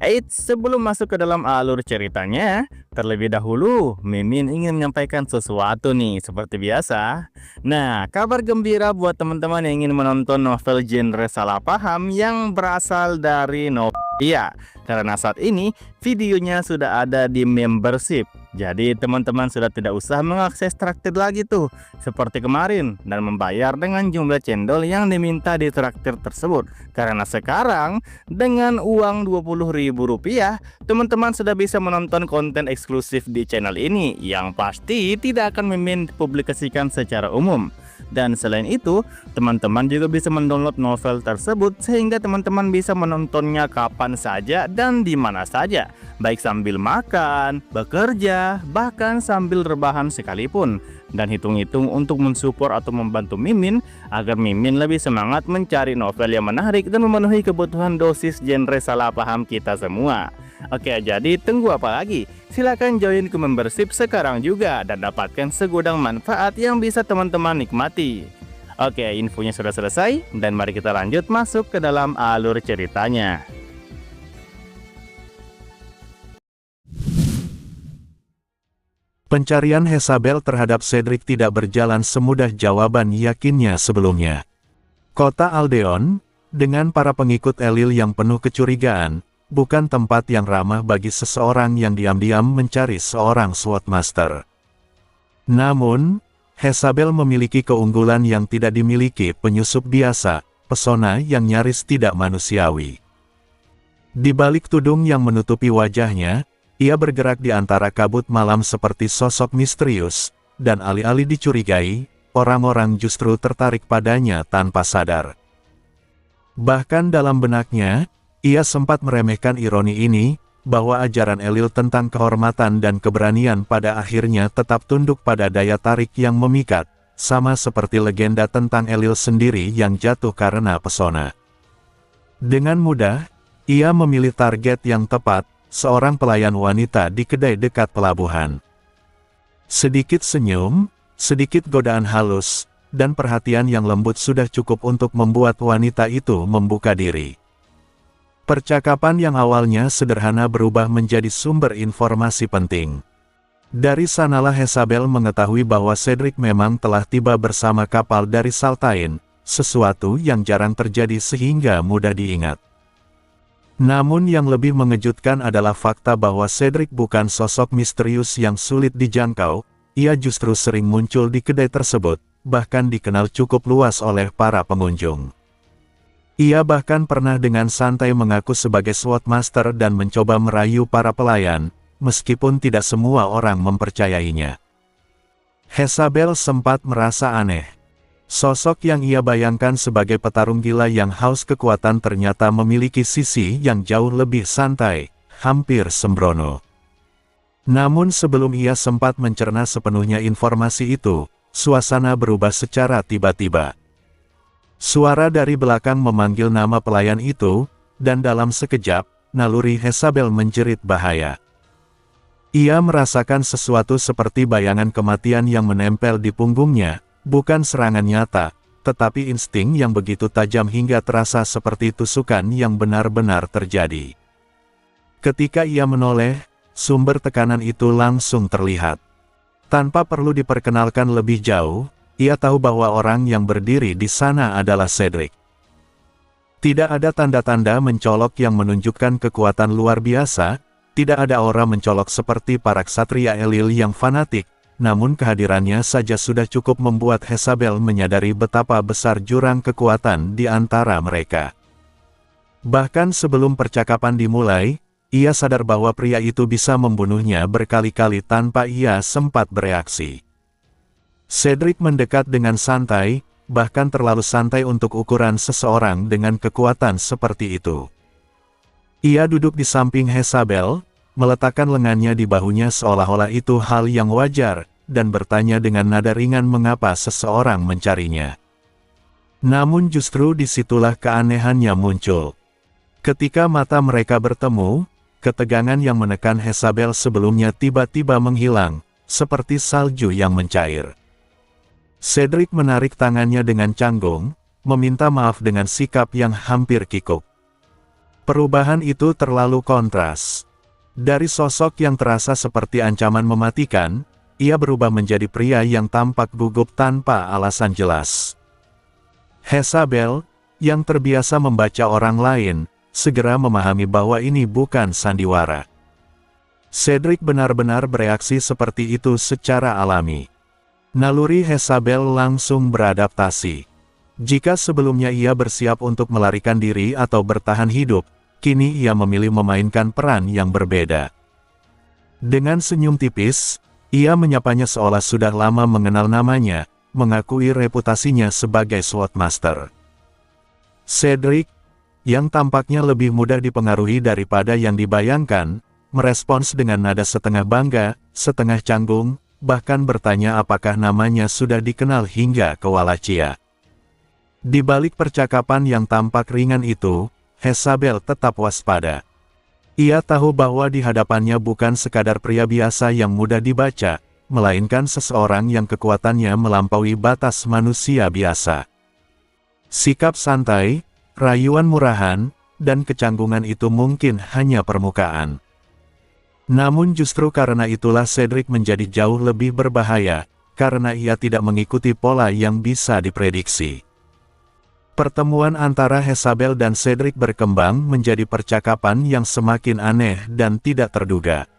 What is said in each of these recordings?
Eits, sebelum masuk ke dalam alur ceritanya, terlebih dahulu, Mimin ingin menyampaikan sesuatu nih, seperti biasa. Nah, kabar gembira buat teman-teman yang ingin menonton novel genre salah paham yang berasal dari novel. Iya, karena saat ini videonya sudah ada di membership. Jadi teman-teman sudah tidak usah mengakses traktir lagi tuh, seperti kemarin, dan membayar dengan jumlah cendol yang diminta di traktir tersebut. Karena sekarang, dengan uang Rp20.000, teman-teman sudah bisa menonton konten eksklusif di channel ini yang pasti tidak akan Mimin publikasikan secara umum. Dan selain itu, teman-teman juga bisa mendownload novel tersebut sehingga teman-teman bisa menontonnya kapan saja dan di mana saja, baik sambil makan, bekerja, bahkan sambil rebahan sekalipun. Dan hitung-hitung untuk mensupport atau membantu Mimin agar Mimin lebih semangat mencari novel yang menarik dan memenuhi kebutuhan dosis genre salah paham kita semua. Oke, jadi tunggu apa lagi? Silahkan join ke membership sekarang juga dan dapatkan segudang manfaat yang bisa teman-teman nikmati. Oke, infonya sudah selesai dan mari kita lanjut masuk ke dalam alur ceritanya. Pencarian Hesabel terhadap Cedric tidak berjalan semudah jawaban yakinnya sebelumnya. Kota Aldeon, dengan para pengikut Elil yang penuh kecurigaan, bukan tempat yang ramah bagi seseorang yang diam-diam mencari seorang Swordmaster. Namun, Hesabel memiliki keunggulan yang tidak dimiliki penyusup biasa, pesona yang nyaris tidak manusiawi. Di balik tudung yang menutupi wajahnya, ia bergerak di antara kabut malam seperti sosok misterius, dan alih-alih dicurigai, orang-orang justru tertarik padanya tanpa sadar. Bahkan dalam benaknya, ia sempat meremehkan ironi ini, bahwa ajaran Elil tentang kehormatan dan keberanian pada akhirnya tetap tunduk pada daya tarik yang memikat, sama seperti legenda tentang Elil sendiri yang jatuh karena pesona. Dengan mudah, ia memilih target yang tepat, seorang pelayan wanita di kedai dekat pelabuhan. Sedikit senyum, sedikit godaan halus, dan perhatian yang lembut sudah cukup untuk membuat wanita itu membuka diri. Percakapan yang awalnya sederhana berubah menjadi sumber informasi penting. Dari sanalah Hesabel mengetahui bahwa Cedric memang telah tiba bersama kapal dari Saltain, sesuatu yang jarang terjadi sehingga mudah diingat. Namun yang lebih mengejutkan adalah fakta bahwa Cedric bukan sosok misterius yang sulit dijangkau, ia justru sering muncul di kedai tersebut, bahkan dikenal cukup luas oleh para pengunjung. Ia bahkan pernah dengan santai mengaku sebagai Swordmaster dan mencoba merayu para pelayan, meskipun tidak semua orang mempercayainya. Hesabel sempat merasa aneh. Sosok yang ia bayangkan sebagai petarung gila yang haus kekuatan ternyata memiliki sisi yang jauh lebih santai, hampir sembrono. Namun sebelum ia sempat mencerna sepenuhnya informasi itu, suasana berubah secara tiba-tiba. Suara dari belakang memanggil nama pelayan itu, dan dalam sekejap, naluri Hesabel menjerit bahaya. Ia merasakan sesuatu seperti bayangan kematian yang menempel di punggungnya, bukan serangan nyata, tetapi insting yang begitu tajam hingga terasa seperti tusukan yang benar-benar terjadi. Ketika ia menoleh, sumber tekanan itu langsung terlihat. Tanpa perlu diperkenalkan lebih jauh, ia tahu bahwa orang yang berdiri di sana adalah Cedric. Tidak ada tanda-tanda mencolok yang menunjukkan kekuatan luar biasa, tidak ada aura mencolok seperti para ksatria Elil yang fanatik, namun kehadirannya saja sudah cukup membuat Hesabel menyadari betapa besar jurang kekuatan di antara mereka. Bahkan sebelum percakapan dimulai, ia sadar bahwa pria itu bisa membunuhnya berkali-kali tanpa ia sempat bereaksi. Cedric mendekat dengan santai, bahkan terlalu santai untuk ukuran seseorang dengan kekuatan seperti itu. Ia duduk di samping Hesabel, meletakkan lengannya di bahunya seolah-olah itu hal yang wajar, dan bertanya dengan nada ringan mengapa seseorang mencarinya. Namun justru disitulah keanehannya muncul. Ketika mata mereka bertemu, ketegangan yang menekan Hesabel sebelumnya tiba-tiba menghilang, seperti salju yang mencair. Cedric menarik tangannya dengan canggung, meminta maaf dengan sikap yang hampir kikuk. Perubahan itu terlalu kontras. Dari sosok yang terasa seperti ancaman mematikan, ia berubah menjadi pria yang tampak gugup tanpa alasan jelas. Jezabel, yang terbiasa membaca orang lain, segera memahami bahwa ini bukan sandiwara. Cedric benar-benar bereaksi seperti itu secara alami. Naluri Jezabel langsung beradaptasi. Jika sebelumnya ia bersiap untuk melarikan diri atau bertahan hidup, kini ia memilih memainkan peran yang berbeda. Dengan senyum tipis, ia menyapanya seolah sudah lama mengenal namanya, mengakui reputasinya sebagai Swordmaster. Cedric, yang tampaknya lebih mudah dipengaruhi daripada yang dibayangkan, merespons dengan nada setengah bangga, setengah canggung, bahkan bertanya apakah namanya sudah dikenal hingga ke Wallachia. Di balik percakapan yang tampak ringan itu, Jezabel tetap waspada. Ia tahu bahwa di hadapannya bukan sekadar pria biasa yang mudah dibaca, melainkan seseorang yang kekuatannya melampaui batas manusia biasa. Sikap santai, rayuan murahan, dan kecanggungan itu mungkin hanya permukaan. Namun justru karena itulah Cedric menjadi jauh lebih berbahaya, karena ia tidak mengikuti pola yang bisa diprediksi. Pertemuan antara Jezabel dan Cedric berkembang menjadi percakapan yang semakin aneh dan tidak terduga.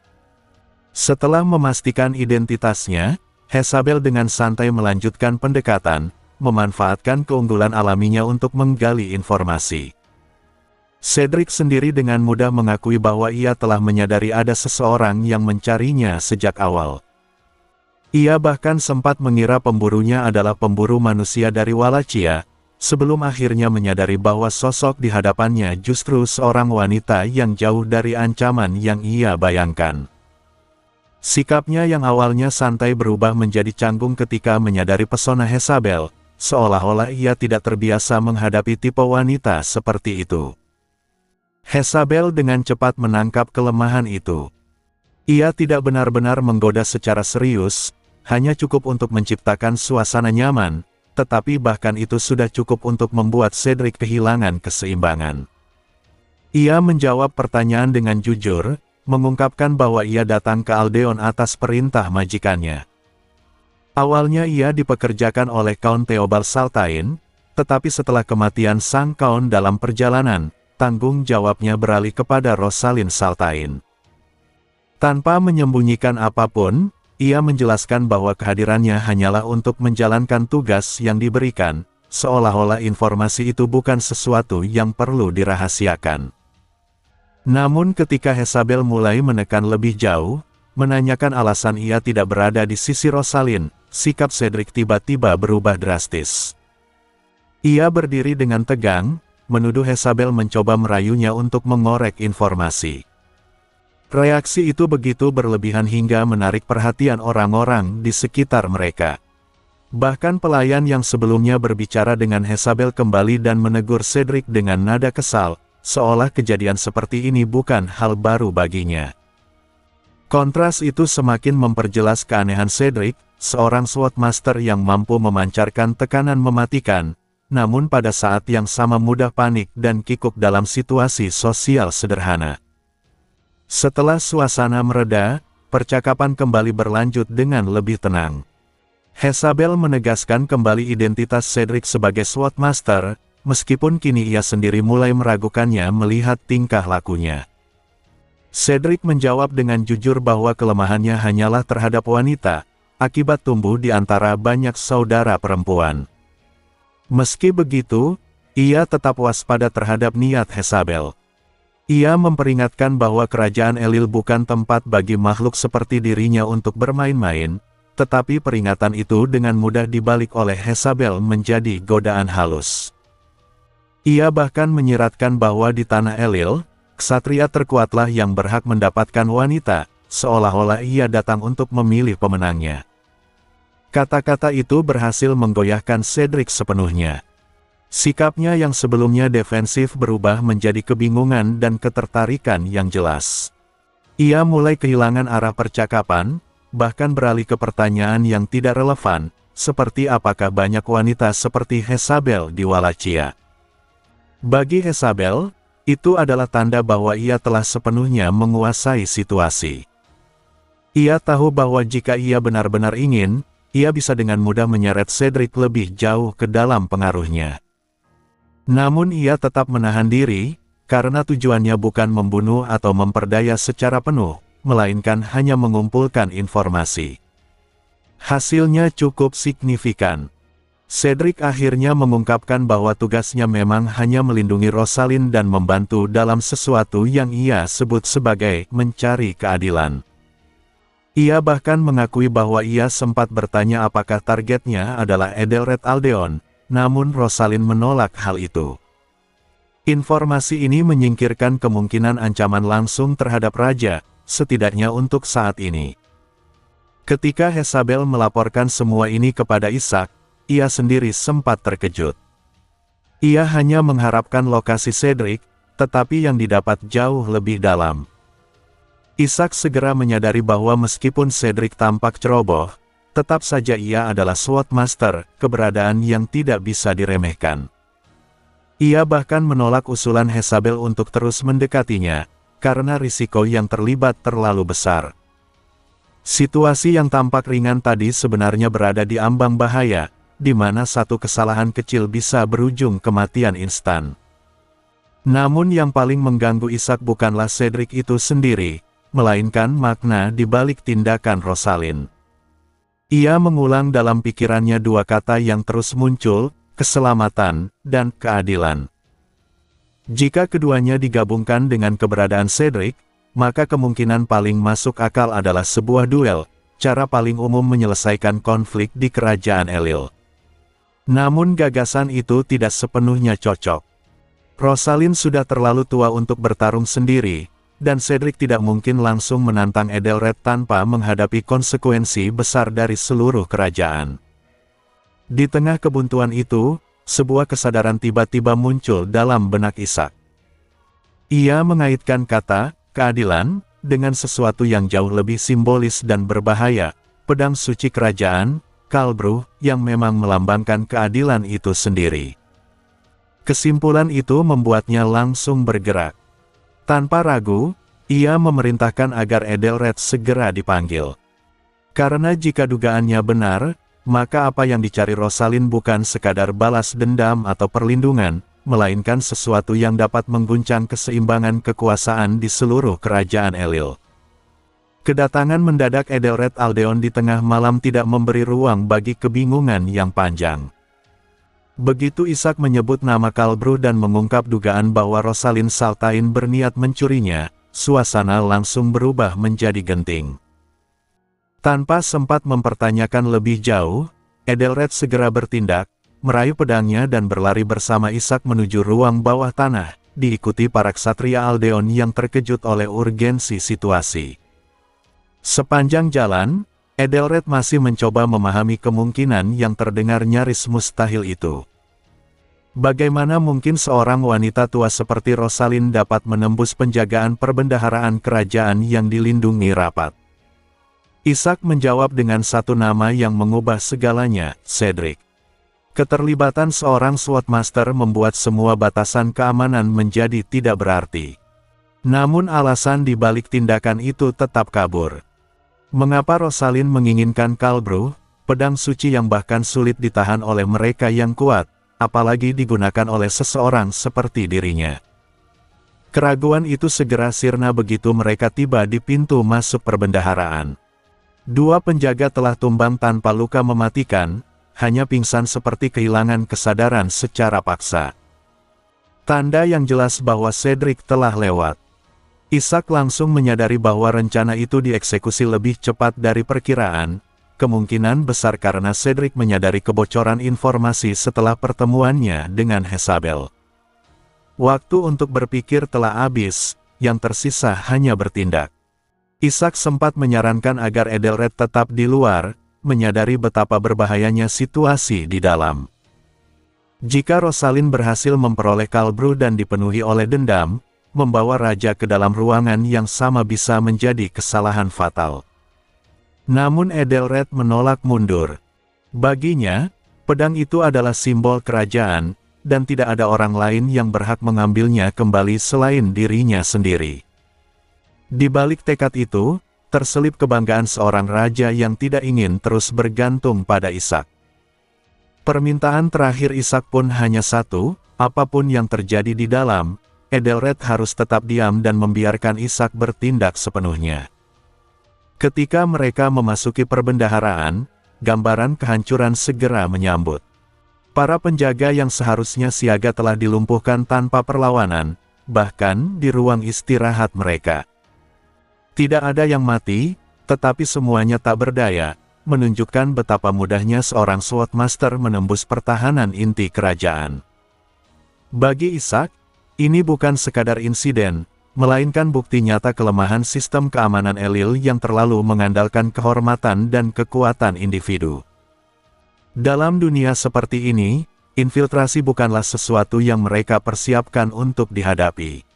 Setelah memastikan identitasnya, Jezabel dengan santai melanjutkan pendekatan, memanfaatkan keunggulan alaminya untuk menggali informasi. Cedric sendiri dengan mudah mengakui bahwa ia telah menyadari ada seseorang yang mencarinya sejak awal. Ia bahkan sempat mengira pemburunya adalah pemburu manusia dari Wallachia, sebelum akhirnya menyadari bahwa sosok di hadapannya justru seorang wanita yang jauh dari ancaman yang ia bayangkan. Sikapnya yang awalnya santai berubah menjadi canggung ketika menyadari pesona Jezabel, seolah-olah ia tidak terbiasa menghadapi tipe wanita seperti itu. Jezabel dengan cepat menangkap kelemahan itu. Ia tidak benar-benar menggoda secara serius, hanya cukup untuk menciptakan suasana nyaman, tetapi bahkan itu sudah cukup untuk membuat Cedric kehilangan keseimbangan. Ia menjawab pertanyaan dengan jujur, mengungkapkan bahwa ia datang ke Aldeon atas perintah majikannya. Awalnya ia dipekerjakan oleh Count Theobald Saltain, tetapi setelah kematian sang Count dalam perjalanan, tanggung jawabnya beralih kepada Rosalind Saltain. Tanpa menyembunyikan apapun, ia menjelaskan bahwa kehadirannya hanyalah untuk menjalankan tugas yang diberikan, seolah-olah informasi itu bukan sesuatu yang perlu dirahasiakan. Namun ketika Jezabel mulai menekan lebih jauh, menanyakan alasan ia tidak berada di sisi Rosalind, sikap Cedric tiba-tiba berubah drastis. Ia berdiri dengan tegang, menuduh Jezabel mencoba merayunya untuk mengorek informasi. Reaksi itu begitu berlebihan hingga menarik perhatian orang-orang di sekitar mereka. Bahkan pelayan yang sebelumnya berbicara dengan Jezabel kembali dan menegur Cedric dengan nada kesal, seolah kejadian seperti ini bukan hal baru baginya. Kontras itu semakin memperjelas keanehan Cedric, seorang Swordmaster yang mampu memancarkan tekanan mematikan, namun pada saat yang sama mudah panik dan kikuk dalam situasi sosial sederhana. Setelah suasana mereda, percakapan kembali berlanjut dengan lebih tenang. Jezabel menegaskan kembali identitas Cedric sebagai Swordmaster, meskipun kini ia sendiri mulai meragukannya melihat tingkah lakunya. Cedric menjawab dengan jujur bahwa kelemahannya hanyalah terhadap wanita, akibat tumbuh di antara banyak saudara perempuan. Meski begitu, ia tetap waspada terhadap niat Jezabel. Ia memperingatkan bahwa kerajaan Elil bukan tempat bagi makhluk seperti dirinya untuk bermain-main, tetapi peringatan itu dengan mudah dibalik oleh Jezabel menjadi godaan halus. Ia bahkan menyiratkan bahwa di tanah Elil, ksatria terkuatlah yang berhak mendapatkan wanita, seolah-olah ia datang untuk memilih pemenangnya. Kata-kata itu berhasil menggoyahkan Cedric sepenuhnya. Sikapnya yang sebelumnya defensif berubah menjadi kebingungan dan ketertarikan yang jelas. Ia mulai kehilangan arah percakapan, bahkan beralih ke pertanyaan yang tidak relevan, seperti apakah banyak wanita seperti Jezabel di Wallachia. Bagi Jezabel, Itu adalah tanda bahwa ia telah sepenuhnya menguasai situasi. Ia tahu bahwa jika ia benar-benar ingin, ia bisa dengan mudah menyeret Cedric lebih jauh ke dalam pengaruhnya. Namun ia tetap menahan diri, karena tujuannya bukan membunuh atau memperdaya secara penuh, melainkan hanya mengumpulkan informasi. Hasilnya cukup signifikan. Cedric akhirnya mengungkapkan bahwa tugasnya memang hanya melindungi Rosalind dan membantu dalam sesuatu yang ia sebut sebagai mencari keadilan. Ia bahkan mengakui bahwa ia sempat bertanya apakah targetnya adalah Edelred Aldeon, namun Rosalind menolak hal itu. Informasi ini menyingkirkan kemungkinan ancaman langsung terhadap Raja, setidaknya untuk saat ini. Ketika Jezabel melaporkan semua ini kepada Ishak, ia sendiri sempat terkejut. Ia hanya mengharapkan lokasi Cedric, tetapi yang didapat jauh lebih dalam. Ishak segera menyadari bahwa meskipun Cedric tampak ceroboh, tetap saja ia adalah Swordmaster, keberadaan yang tidak bisa diremehkan. Ia bahkan menolak usulan Jezabel untuk terus mendekatinya, karena risiko yang terlibat terlalu besar. Situasi yang tampak ringan tadi sebenarnya berada di ambang bahaya, di mana satu kesalahan kecil bisa berujung kematian instan. Namun yang paling mengganggu Ishak bukanlah Cedric itu sendiri, melainkan makna di balik tindakan Rosalind. Ia mengulang dalam pikirannya dua kata yang terus muncul, keselamatan dan keadilan. Jika keduanya digabungkan dengan keberadaan Cedric, maka kemungkinan paling masuk akal adalah sebuah duel, cara paling umum menyelesaikan konflik di kerajaan Elil. Namun gagasan itu tidak sepenuhnya cocok. Rosalind sudah terlalu tua untuk bertarung sendiri, dan Cedric tidak mungkin langsung menantang Edelred tanpa menghadapi konsekuensi besar dari seluruh kerajaan. Di tengah kebuntuan itu, sebuah kesadaran tiba-tiba muncul dalam benak Ishak. Ia mengaitkan kata keadilan dengan sesuatu yang jauh lebih simbolis dan berbahaya, pedang suci kerajaan, Kalbruch, yang memang melambangkan keadilan itu sendiri. Kesimpulan itu membuatnya langsung bergerak. Tanpa ragu, ia memerintahkan agar Edelred segera dipanggil. Karena jika dugaannya benar, maka apa yang dicari Rosalind bukan sekadar balas dendam atau perlindungan, melainkan sesuatu yang dapat mengguncang keseimbangan kekuasaan di seluruh kerajaan Elil. Kedatangan mendadak Edelred Aldeon di tengah malam tidak memberi ruang bagi kebingungan yang panjang. Begitu Ishak menyebut nama Kalbruch dan mengungkap dugaan bahwa Rosalind Saltain berniat mencurinya, suasana langsung berubah menjadi genting. Tanpa sempat mempertanyakan lebih jauh, Edelred segera bertindak, meraih pedangnya dan berlari bersama Ishak menuju ruang bawah tanah, diikuti para ksatria Aldeon yang terkejut oleh urgensi situasi. Sepanjang jalan, Edelred masih mencoba memahami kemungkinan yang terdengar nyaris mustahil itu. Bagaimana mungkin seorang wanita tua seperti Rosalind dapat menembus penjagaan perbendaharaan kerajaan yang dilindungi rapat? Ishak menjawab dengan satu nama yang mengubah segalanya, Cedric. Keterlibatan seorang Swordmaster membuat semua batasan keamanan menjadi tidak berarti. Namun alasan di balik tindakan itu tetap kabur. Mengapa Rosalind menginginkan Kalbruch, pedang suci yang bahkan sulit ditahan oleh mereka yang kuat, apalagi digunakan oleh seseorang seperti dirinya? Keraguan itu segera sirna begitu mereka tiba di pintu masuk perbendaharaan. Dua penjaga telah tumbang tanpa luka mematikan, hanya pingsan seperti kehilangan kesadaran secara paksa. Tanda yang jelas bahwa Cedric telah lewat. Ishak langsung menyadari bahwa rencana itu dieksekusi lebih cepat dari perkiraan, kemungkinan besar karena Cedric menyadari kebocoran informasi setelah pertemuannya dengan Jezabel. Waktu untuk berpikir telah habis, yang tersisa hanya bertindak. Ishak sempat menyarankan agar Edelred tetap di luar, menyadari betapa berbahayanya situasi di dalam. Jika Rosalind berhasil memperoleh Kalbruch dan dipenuhi oleh dendam, membawa raja ke dalam ruangan yang sama bisa menjadi kesalahan fatal. Namun Edelred menolak mundur. Baginya, pedang itu adalah simbol kerajaan, dan tidak ada orang lain yang berhak mengambilnya kembali selain dirinya sendiri. Di balik tekad itu, terselip kebanggaan seorang raja yang tidak ingin terus bergantung pada Ishak. Permintaan terakhir Ishak pun hanya satu, apapun yang terjadi di dalam, Edelred harus tetap diam dan membiarkan Ishak bertindak sepenuhnya. Ketika mereka memasuki perbendaharaan, gambaran kehancuran segera menyambut. Para penjaga yang seharusnya siaga telah dilumpuhkan tanpa perlawanan, bahkan di ruang istirahat mereka. Tidak ada yang mati, tetapi semuanya tak berdaya, menunjukkan betapa mudahnya seorang Swordmaster menembus pertahanan inti kerajaan. Bagi Ishak, ini bukan sekadar insiden, melainkan bukti nyata kelemahan sistem keamanan Elil yang terlalu mengandalkan kehormatan dan kekuatan individu. Dalam dunia seperti ini, infiltrasi bukanlah sesuatu yang mereka persiapkan untuk dihadapi.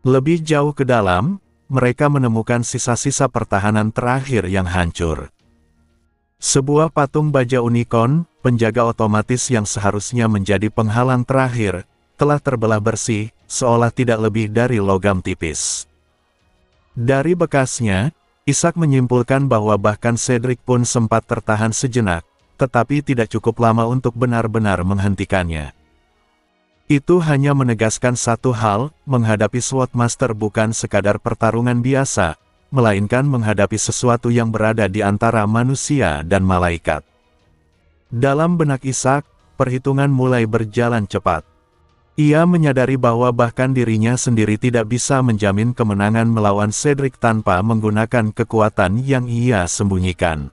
Lebih jauh ke dalam, mereka menemukan sisa-sisa pertahanan terakhir yang hancur. Sebuah patung baja unicorn, penjaga otomatis yang seharusnya menjadi penghalang terakhir, telah terbelah bersih, seolah tidak lebih dari logam tipis. Dari bekasnya, Ishak menyimpulkan bahwa bahkan Cedric pun sempat tertahan sejenak, tetapi tidak cukup lama untuk benar-benar menghentikannya. Itu hanya menegaskan satu hal, menghadapi Swordmaster bukan sekadar pertarungan biasa, melainkan menghadapi sesuatu yang berada di antara manusia dan malaikat. Dalam benak Ishak, perhitungan mulai berjalan cepat. Ia menyadari bahwa bahkan dirinya sendiri tidak bisa menjamin kemenangan melawan Cedric tanpa menggunakan kekuatan yang ia sembunyikan.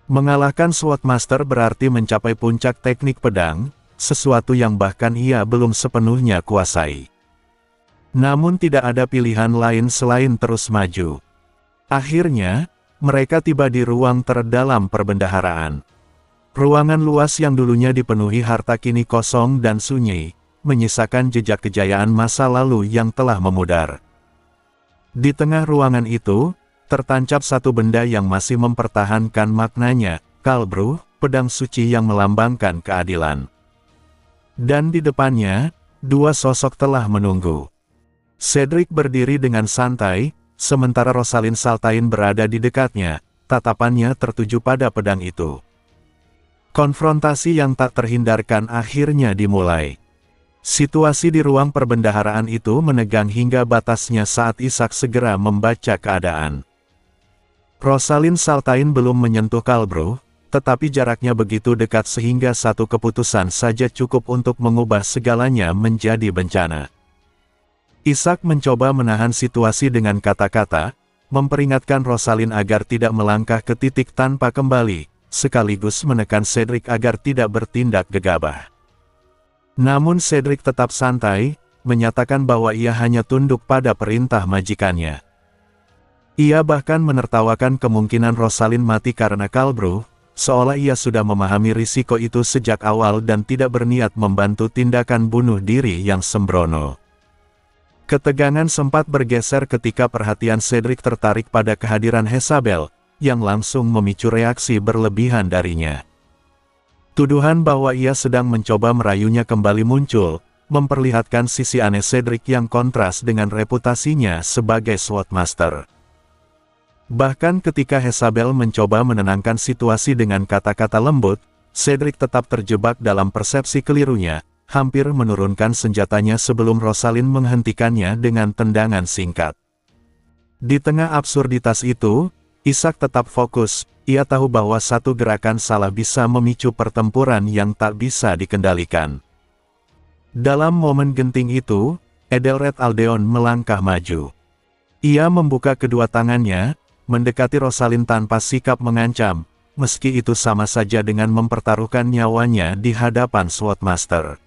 Mengalahkan Swordmaster berarti mencapai puncak teknik pedang, sesuatu yang bahkan ia belum sepenuhnya kuasai. Namun tidak ada pilihan lain selain terus maju. Akhirnya, mereka tiba di ruang terdalam perbendaharaan. Ruangan luas yang dulunya dipenuhi harta kini kosong dan sunyi, menyisakan jejak kejayaan masa lalu yang telah memudar. Di tengah ruangan itu, tertancap satu benda yang masih mempertahankan maknanya, Kalbruh, pedang suci yang melambangkan keadilan. Dan di depannya, dua sosok telah menunggu. Cedric berdiri dengan santai, sementara Rosalind Saltain berada di dekatnya, tatapannya tertuju pada pedang itu. Konfrontasi yang tak terhindarkan akhirnya dimulai. Situasi di ruang perbendaharaan itu menegang hingga batasnya saat Ishak segera membaca keadaan. Rosalind Saltain belum menyentuh Kalbruh, tetapi jaraknya begitu dekat sehingga satu keputusan saja cukup untuk mengubah segalanya menjadi bencana. Ishak mencoba menahan situasi dengan kata-kata, memperingatkan Rosalind agar tidak melangkah ke titik tanpa kembali, sekaligus menekan Cedric agar tidak bertindak gegabah. Namun Cedric tetap santai, menyatakan bahwa ia hanya tunduk pada perintah majikannya. Ia bahkan menertawakan kemungkinan Rosalind mati karena Kalbruh, seolah ia sudah memahami risiko itu sejak awal dan tidak berniat membantu tindakan bunuh diri yang sembrono. Ketegangan sempat bergeser ketika perhatian Cedric tertarik pada kehadiran Jezabel, yang langsung memicu reaksi berlebihan darinya. Tuduhan bahwa ia sedang mencoba merayunya kembali muncul, memperlihatkan sisi aneh Cedric yang kontras dengan reputasinya sebagai Swordmaster. Bahkan ketika Jezabel mencoba menenangkan situasi dengan kata-kata lembut, Cedric tetap terjebak dalam persepsi kelirunya, hampir menurunkan senjatanya sebelum Rosalind menghentikannya dengan tendangan singkat. Di tengah absurditas itu, Ishak tetap fokus. Ia tahu bahwa satu gerakan salah bisa memicu pertempuran yang tak bisa dikendalikan. Dalam momen genting itu, Edelred Aldeon melangkah maju. Ia membuka kedua tangannya, mendekati Rosalind tanpa sikap mengancam, meski itu sama saja dengan mempertaruhkan nyawanya di hadapan Swordmaster.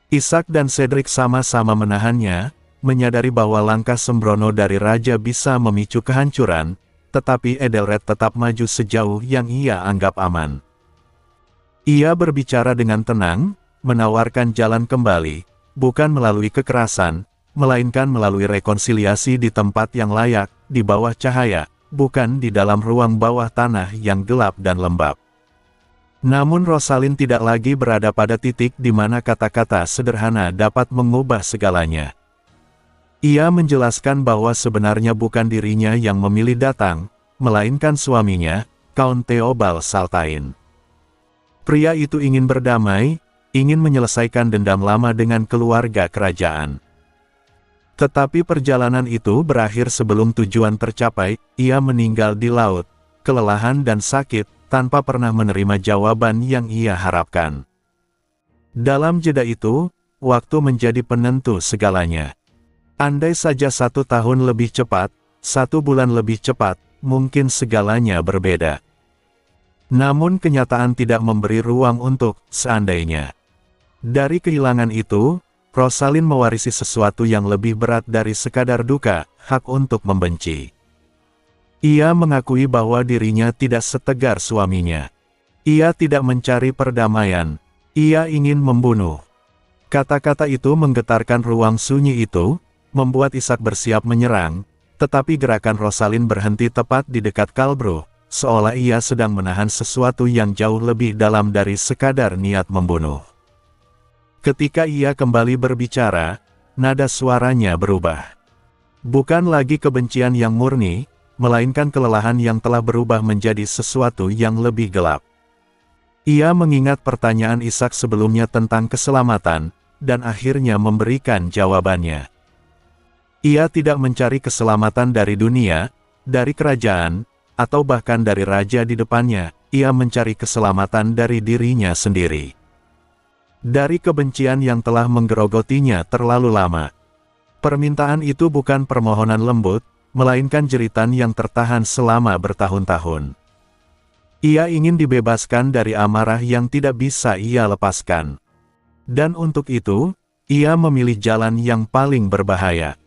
Ishak dan Cedric sama-sama menahannya, menyadari bahwa langkah sembrono dari Raja bisa memicu kehancuran, tetapi Edelred tetap maju sejauh yang ia anggap aman. Ia berbicara dengan tenang, menawarkan jalan kembali, bukan melalui kekerasan, melainkan melalui rekonsiliasi di tempat yang layak, di bawah cahaya, bukan di dalam ruang bawah tanah yang gelap dan lembab. Namun Rosalind tidak lagi berada pada titik di mana kata-kata sederhana dapat mengubah segalanya. Ia menjelaskan bahwa sebenarnya bukan dirinya yang memilih datang, melainkan suaminya, Count Theobald Saltain. Pria itu ingin berdamai, ingin menyelesaikan dendam lama dengan keluarga kerajaan. Tetapi perjalanan itu berakhir sebelum tujuan tercapai, ia meninggal di laut, kelelahan dan sakit, tanpa pernah menerima jawaban yang ia harapkan. Dalam jeda itu, waktu menjadi penentu segalanya. Andai saja 1 tahun lebih cepat, 1 bulan lebih cepat, mungkin segalanya berbeda. Namun kenyataan tidak memberi ruang untuk seandainya. Dari kehilangan itu, Rosalind mewarisi sesuatu yang lebih berat dari sekadar duka, hak untuk membenci. Ia mengakui bahwa dirinya tidak setegar suaminya. Ia tidak mencari perdamaian. Ia ingin membunuh. Kata-kata itu menggetarkan ruang sunyi itu, membuat Ishak bersiap menyerang, tetapi gerakan Rosalind berhenti tepat di dekat Kalbro, seolah ia sedang menahan sesuatu yang jauh lebih dalam dari sekadar niat membunuh. Ketika ia kembali berbicara, nada suaranya berubah. Bukan lagi kebencian yang murni, melainkan kelelahan yang telah berubah menjadi sesuatu yang lebih gelap. Ia mengingat pertanyaan Ishak sebelumnya tentang keselamatan, dan akhirnya memberikan jawabannya. Ia tidak mencari keselamatan dari dunia, dari kerajaan, atau bahkan dari raja di depannya, ia mencari keselamatan dari dirinya sendiri. Dari kebencian yang telah menggerogotinya terlalu lama. Permintaan itu bukan permohonan lembut, melainkan jeritan yang tertahan selama bertahun-tahun. Ia ingin dibebaskan dari amarah yang tidak bisa ia lepaskan. Dan untuk itu, ia memilih jalan yang paling berbahaya.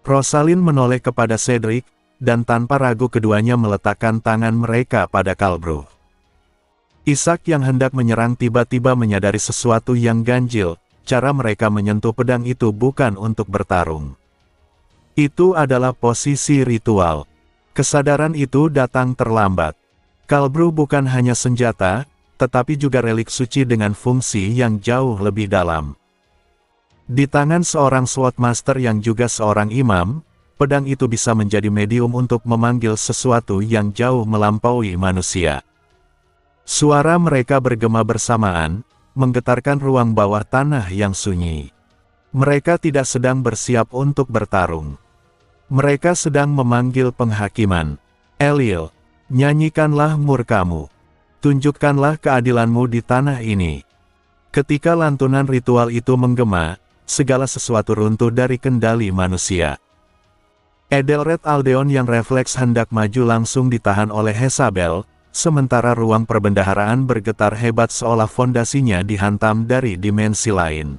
Rosalind menoleh kepada Cedric, dan tanpa ragu keduanya meletakkan tangan mereka pada Kalbro. Ishak yang hendak menyerang tiba-tiba menyadari sesuatu yang ganjil, cara mereka menyentuh pedang itu bukan untuk bertarung. Itu adalah posisi ritual. Kesadaran itu datang terlambat. Kalbro bukan hanya senjata, tetapi juga relik suci dengan fungsi yang jauh lebih dalam. Di tangan seorang swordmaster yang juga seorang imam, pedang itu bisa menjadi medium untuk memanggil sesuatu yang jauh melampaui manusia. Suara mereka bergema bersamaan, menggetarkan ruang bawah tanah yang sunyi. Mereka tidak sedang bersiap untuk bertarung. Mereka sedang memanggil penghakiman. Elil, nyanyikanlah murkamu. Tunjukkanlah keadilanmu di tanah ini. Ketika lantunan ritual itu menggema, segala sesuatu runtuh dari kendali manusia. Edelred Aldeon yang refleks hendak maju langsung ditahan oleh Hezabel, sementara ruang perbendaharaan bergetar hebat seolah fondasinya dihantam dari dimensi lain.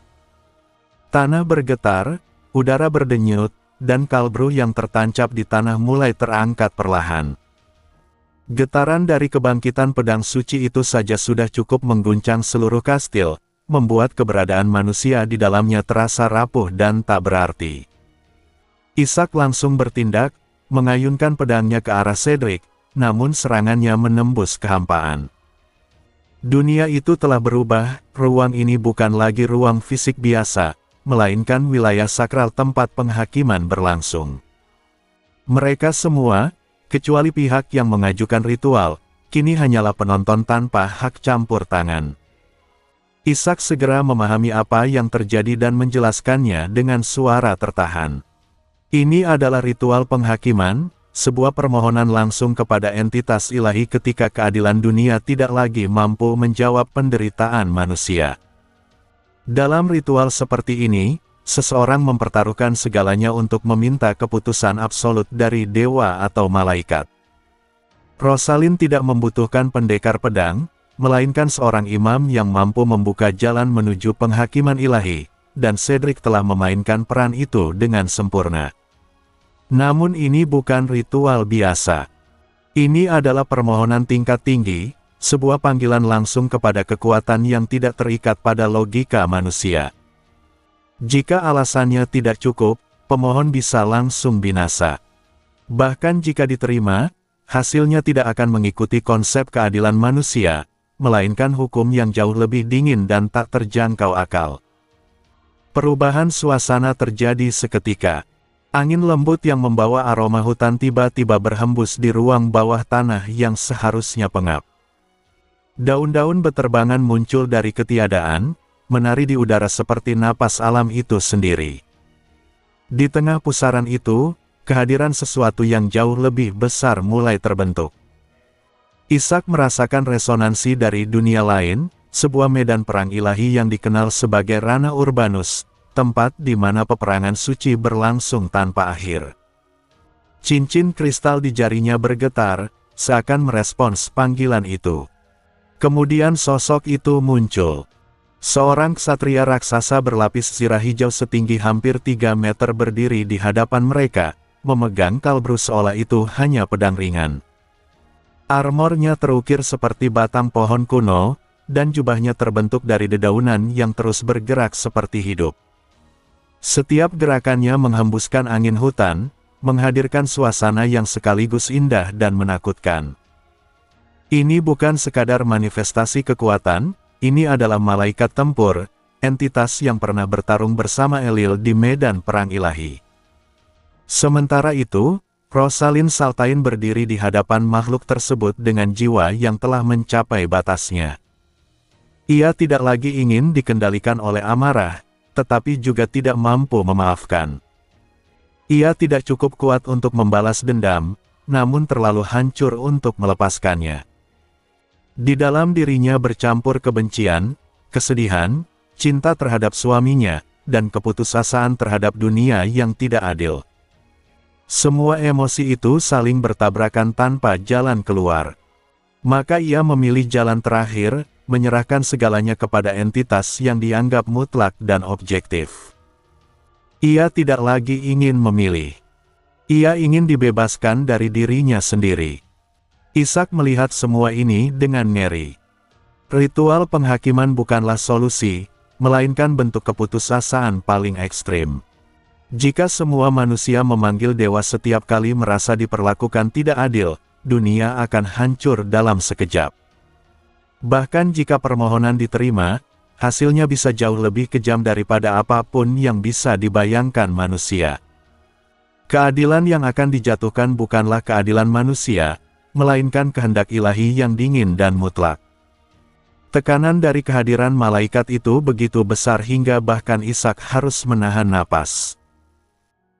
Tanah bergetar, udara berdenyut, dan Kalbro yang tertancap di tanah mulai terangkat perlahan. Getaran dari kebangkitan pedang suci itu saja sudah cukup mengguncang seluruh kastil, membuat keberadaan manusia di dalamnya terasa rapuh dan tak berarti. Ishak langsung bertindak, mengayunkan pedangnya ke arah Cedric, namun serangannya menembus kehampaan. Dunia itu telah berubah, ruang ini bukan lagi ruang fisik biasa, melainkan wilayah sakral tempat penghakiman berlangsung. Mereka semua, kecuali pihak yang mengajukan ritual, kini hanyalah penonton tanpa hak campur tangan. Ishak segera memahami apa yang terjadi dan menjelaskannya dengan suara tertahan. Ini adalah ritual penghakiman, sebuah permohonan langsung kepada entitas ilahi ketika keadilan dunia tidak lagi mampu menjawab penderitaan manusia. Dalam ritual seperti ini, seseorang mempertaruhkan segalanya untuk meminta keputusan absolut dari dewa atau malaikat. Rosalind tidak membutuhkan pendekar pedang, melainkan seorang imam yang mampu membuka jalan menuju penghakiman ilahi, dan Cedric telah memainkan peran itu dengan sempurna. Namun ini bukan ritual biasa. Ini adalah permohonan tingkat tinggi, sebuah panggilan langsung kepada kekuatan yang tidak terikat pada logika manusia. Jika alasannya tidak cukup, pemohon bisa langsung binasa. Bahkan jika diterima, hasilnya tidak akan mengikuti konsep keadilan manusia, melainkan hukum yang jauh lebih dingin dan tak terjangkau akal. Perubahan suasana terjadi seketika. Angin lembut yang membawa aroma hutan tiba-tiba berhembus di ruang bawah tanah yang seharusnya pengap. Daun-daun beterbangan muncul dari ketiadaan, menari di udara seperti napas alam itu sendiri. Di tengah pusaran itu, kehadiran sesuatu yang jauh lebih besar mulai terbentuk. Ishak merasakan resonansi dari dunia lain, sebuah medan perang ilahi yang dikenal sebagai Rana Urbanus, tempat di mana peperangan suci berlangsung tanpa akhir. Cincin kristal di jarinya bergetar, seakan merespons panggilan itu. Kemudian sosok itu muncul. Seorang ksatria raksasa berlapis zirah hijau setinggi hampir 3 meter berdiri di hadapan mereka, memegang kalbru seolah itu hanya pedang ringan. Armornya terukir seperti batang pohon kuno, dan jubahnya terbentuk dari dedaunan yang terus bergerak seperti hidup. Setiap gerakannya menghembuskan angin hutan, menghadirkan suasana yang sekaligus indah dan menakutkan. Ini bukan sekadar manifestasi kekuatan, ini adalah malaikat tempur, entitas yang pernah bertarung bersama Elil di medan perang ilahi. Sementara itu, Rosalind Saltain berdiri di hadapan makhluk tersebut dengan jiwa yang telah mencapai batasnya. Ia tidak lagi ingin dikendalikan oleh amarah, tetapi juga tidak mampu memaafkan. Ia tidak cukup kuat untuk membalas dendam, namun terlalu hancur untuk melepaskannya. Di dalam dirinya bercampur kebencian, kesedihan, cinta terhadap suaminya, dan keputusasaan terhadap dunia yang tidak adil. Semua emosi itu saling bertabrakan tanpa jalan keluar. Maka ia memilih jalan terakhir, menyerahkan segalanya kepada entitas yang dianggap mutlak dan objektif. Ia tidak lagi ingin memilih. Ia ingin dibebaskan dari dirinya sendiri. Ishak melihat semua ini dengan ngeri. Ritual penghakiman bukanlah solusi, melainkan bentuk keputusasaan paling ekstrim. Jika semua manusia memanggil dewa setiap kali merasa diperlakukan tidak adil, dunia akan hancur dalam sekejap. Bahkan jika permohonan diterima, hasilnya bisa jauh lebih kejam daripada apapun yang bisa dibayangkan manusia. Keadilan yang akan dijatuhkan bukanlah keadilan manusia, melainkan kehendak ilahi yang dingin dan mutlak. Tekanan dari kehadiran malaikat itu begitu besar hingga bahkan Ishak harus menahan napas.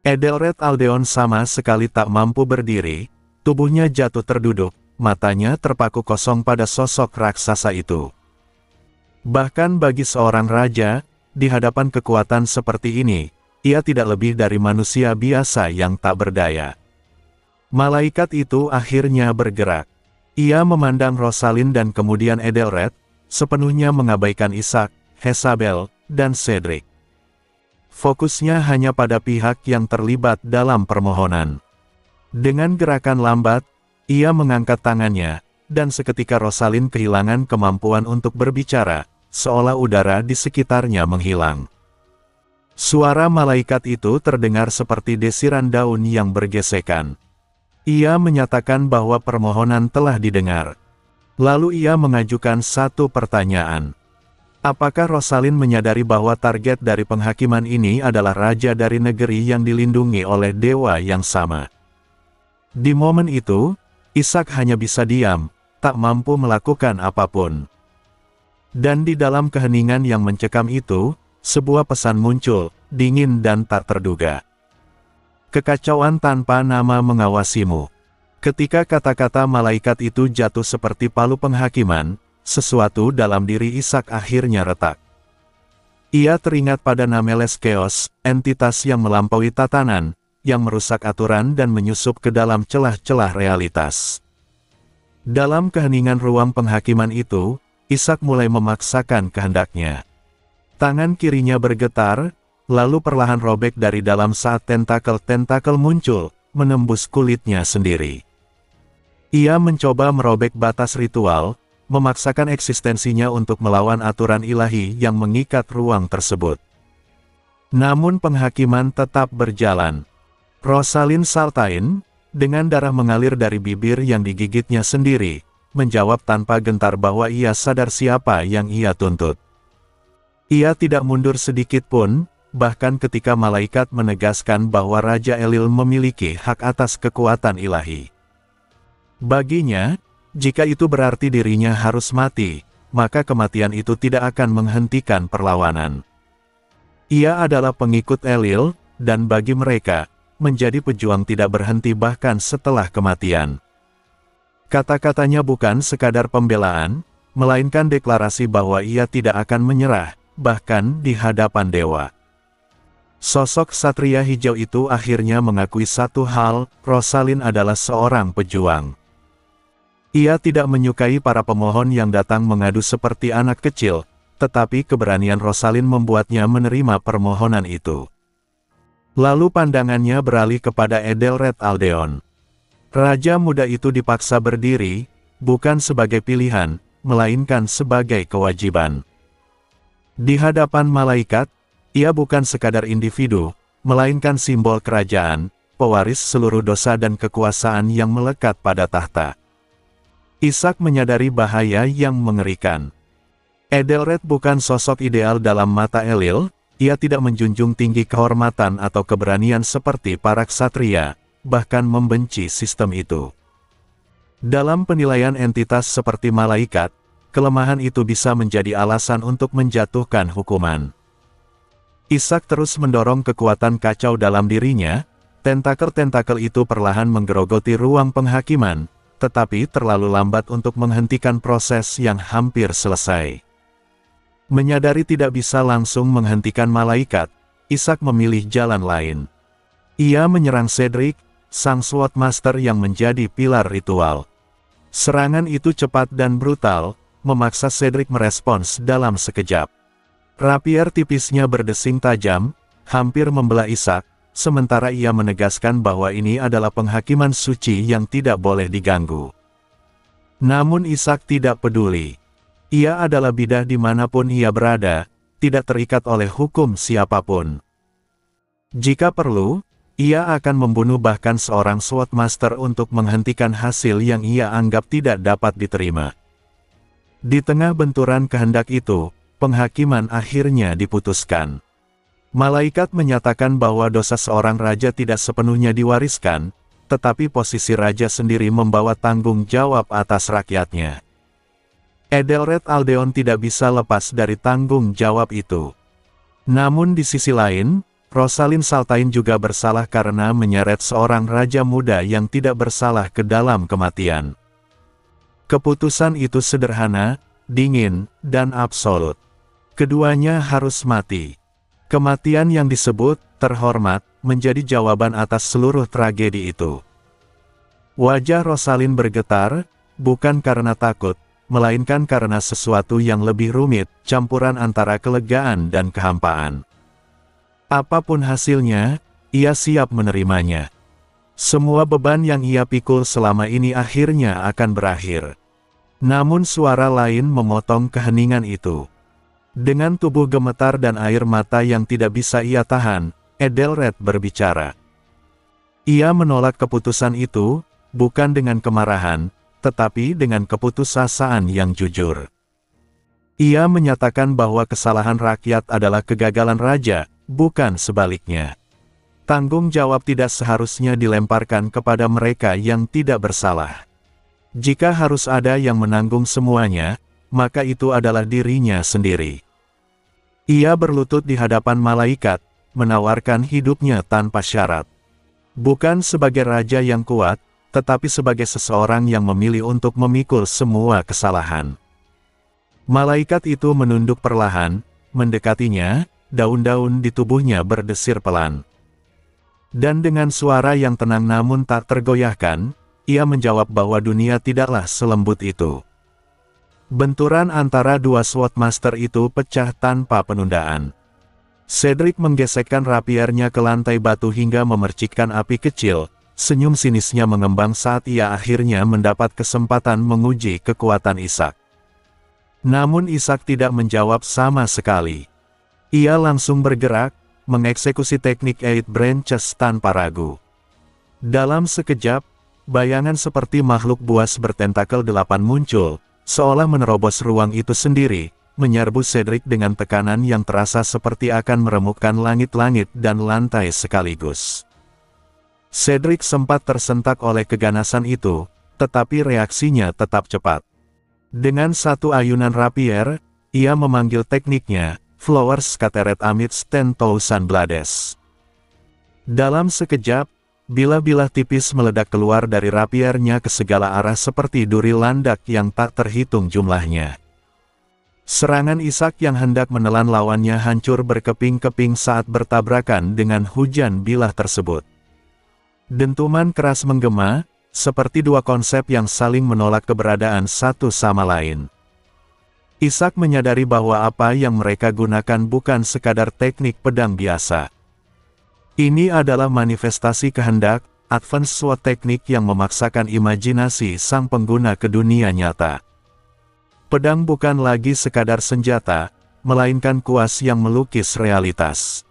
Edelred Aldeon sama sekali tak mampu berdiri, tubuhnya jatuh terduduk, matanya terpaku kosong pada sosok raksasa itu. Bahkan bagi seorang raja, di hadapan kekuatan seperti ini, ia tidak lebih dari manusia biasa yang tak berdaya. Malaikat itu akhirnya bergerak. Ia memandang Rosalind dan kemudian Edelred, sepenuhnya mengabaikan Ishak, Hezabel, dan Cedric. Fokusnya hanya pada pihak yang terlibat dalam permohonan. Dengan gerakan lambat, ia mengangkat tangannya, dan seketika Rosalind kehilangan kemampuan untuk berbicara, seolah udara di sekitarnya menghilang. Suara malaikat itu terdengar seperti desiran daun yang bergesekan. Ia menyatakan bahwa permohonan telah didengar. Lalu ia mengajukan satu pertanyaan. Apakah Rosalind menyadari bahwa target dari penghakiman ini adalah raja dari negeri yang dilindungi oleh dewa yang sama? Di momen itu, Ishak hanya bisa diam, tak mampu melakukan apapun. Dan di dalam keheningan yang mencekam itu, sebuah pesan muncul, dingin dan tak terduga. Kekacauan tanpa nama mengawasimu. Ketika kata-kata malaikat itu jatuh seperti palu penghakiman, sesuatu dalam diri Ishak akhirnya retak. Ia teringat pada Nameles Chaos, entitas yang melampaui tatanan, yang merusak aturan dan menyusup ke dalam celah-celah realitas. Dalam keheningan ruang penghakiman itu, Ishak mulai memaksakan kehendaknya. Tangan kirinya bergetar, lalu perlahan robek dari dalam saat tentakel-tentakel muncul, menembus kulitnya sendiri. Ia mencoba merobek batas ritual, memaksakan eksistensinya untuk melawan aturan ilahi yang mengikat ruang tersebut. Namun penghakiman tetap berjalan. Rosalind Saltain, dengan darah mengalir dari bibir yang digigitnya sendiri, menjawab tanpa gentar bahwa ia sadar siapa yang ia tuntut. Ia tidak mundur sedikit pun, bahkan ketika malaikat menegaskan bahwa Raja Elil memiliki hak atas kekuatan ilahi. Baginya, jika itu berarti dirinya harus mati, maka kematian itu tidak akan menghentikan perlawanan. Ia adalah pengikut Elil, dan bagi mereka, menjadi pejuang tidak berhenti bahkan setelah kematian. Kata-katanya bukan sekadar pembelaan, melainkan deklarasi bahwa ia tidak akan menyerah, bahkan di hadapan dewa. Sosok Satria Hijau itu akhirnya mengakui satu hal, Rosalind adalah seorang pejuang. Ia tidak menyukai para pemohon yang datang mengadu seperti anak kecil, tetapi keberanian Rosalind membuatnya menerima permohonan itu. Lalu pandangannya beralih kepada Edelred Aldeon. Raja muda itu dipaksa berdiri, bukan sebagai pilihan, melainkan sebagai kewajiban. Di hadapan malaikat, ia bukan sekadar individu, melainkan simbol kerajaan, pewaris seluruh dosa dan kekuasaan yang melekat pada tahta. Ishak menyadari bahaya yang mengerikan. Edelred bukan sosok ideal dalam mata Elil, ia tidak menjunjung tinggi kehormatan atau keberanian seperti para ksatria, bahkan membenci sistem itu. Dalam penilaian entitas seperti malaikat, kelemahan itu bisa menjadi alasan untuk menjatuhkan hukuman. Ishak terus mendorong kekuatan kacau dalam dirinya, tentakel-tentakel itu perlahan menggerogoti ruang penghakiman, tetapi terlalu lambat untuk menghentikan proses yang hampir selesai. Menyadari tidak bisa langsung menghentikan malaikat, Ishak memilih jalan lain. Ia menyerang Cedric, sang Swordmaster yang menjadi pilar ritual. Serangan itu cepat dan brutal, memaksa Cedric merespons dalam sekejap. Rapier tipisnya berdesing tajam, hampir membelah Ishak, sementara ia menegaskan bahwa ini adalah penghakiman suci yang tidak boleh diganggu. Namun Ishak tidak peduli. Ia adalah bidah dimanapun ia berada, tidak terikat oleh hukum siapapun. Jika perlu, ia akan membunuh bahkan seorang Swordmaster untuk menghentikan hasil yang ia anggap tidak dapat diterima. Di tengah benturan kehendak itu, penghakiman akhirnya diputuskan. Malaikat menyatakan bahwa dosa seorang raja tidak sepenuhnya diwariskan, tetapi posisi raja sendiri membawa tanggung jawab atas rakyatnya. Edelred Aldeon tidak bisa lepas dari tanggung jawab itu. Namun di sisi lain, Rosalind Saltain juga bersalah karena menyeret seorang raja muda yang tidak bersalah ke dalam kematian. Keputusan itu sederhana, dingin, dan absolut. Keduanya harus mati. Kematian yang disebut terhormat menjadi jawaban atas seluruh tragedi itu. Wajah Rosalind bergetar, bukan karena takut, melainkan karena sesuatu yang lebih rumit, campuran antara kelegaan dan kehampaan. Apapun hasilnya, ia siap menerimanya. Semua beban yang ia pikul selama ini akhirnya akan berakhir. Namun suara lain memotong keheningan itu. Dengan tubuh gemetar dan air mata yang tidak bisa ia tahan, Edelred berbicara. Ia menolak keputusan itu, bukan dengan kemarahan, tetapi dengan keputusasaan yang jujur. Ia menyatakan bahwa kesalahan rakyat adalah kegagalan raja, bukan sebaliknya. Tanggung jawab tidak seharusnya dilemparkan kepada mereka yang tidak bersalah. Jika harus ada yang menanggung semuanya, maka itu adalah dirinya sendiri. Ia berlutut di hadapan malaikat, menawarkan hidupnya tanpa syarat. Bukan sebagai raja yang kuat, tetapi sebagai seseorang yang memilih untuk memikul semua kesalahan. Malaikat itu menunduk perlahan, mendekatinya, daun-daun di tubuhnya berdesir pelan. Dan dengan suara yang tenang namun tak tergoyahkan, ia menjawab bahwa dunia tidaklah selembut itu. Benturan antara dua Swordmaster itu pecah tanpa penundaan. Cedric menggesekkan rapiernya ke lantai batu hingga memercikkan api kecil, senyum sinisnya mengembang saat ia akhirnya mendapat kesempatan menguji kekuatan Ishak. Namun Ishak tidak menjawab sama sekali. Ia langsung bergerak, mengeksekusi teknik Eight Branches tanpa ragu. Dalam sekejap, bayangan seperti makhluk buas bertentakel 8 muncul, seolah menerobos ruang itu sendiri, menyerbu Cedric dengan tekanan yang terasa seperti akan meremukkan langit-langit dan lantai sekaligus. Cedric sempat tersentak oleh keganasan itu, tetapi reaksinya tetap cepat. Dengan satu ayunan rapier, ia memanggil tekniknya, Flowers Scatteret Amidst 10,000 Blades. Dalam sekejap, bilah-bilah tipis meledak keluar dari rapiernya ke segala arah seperti duri landak yang tak terhitung jumlahnya. Serangan Ishak yang hendak menelan lawannya hancur berkeping-keping saat bertabrakan dengan hujan bilah tersebut. Dentuman keras menggema, seperti dua konsep yang saling menolak keberadaan satu sama lain. Ishak menyadari bahwa apa yang mereka gunakan bukan sekadar teknik pedang biasa. Ini adalah manifestasi kehendak, advance sword teknik yang memaksakan imajinasi sang pengguna ke dunia nyata. Pedang bukan lagi sekadar senjata, melainkan kuas yang melukis realitas.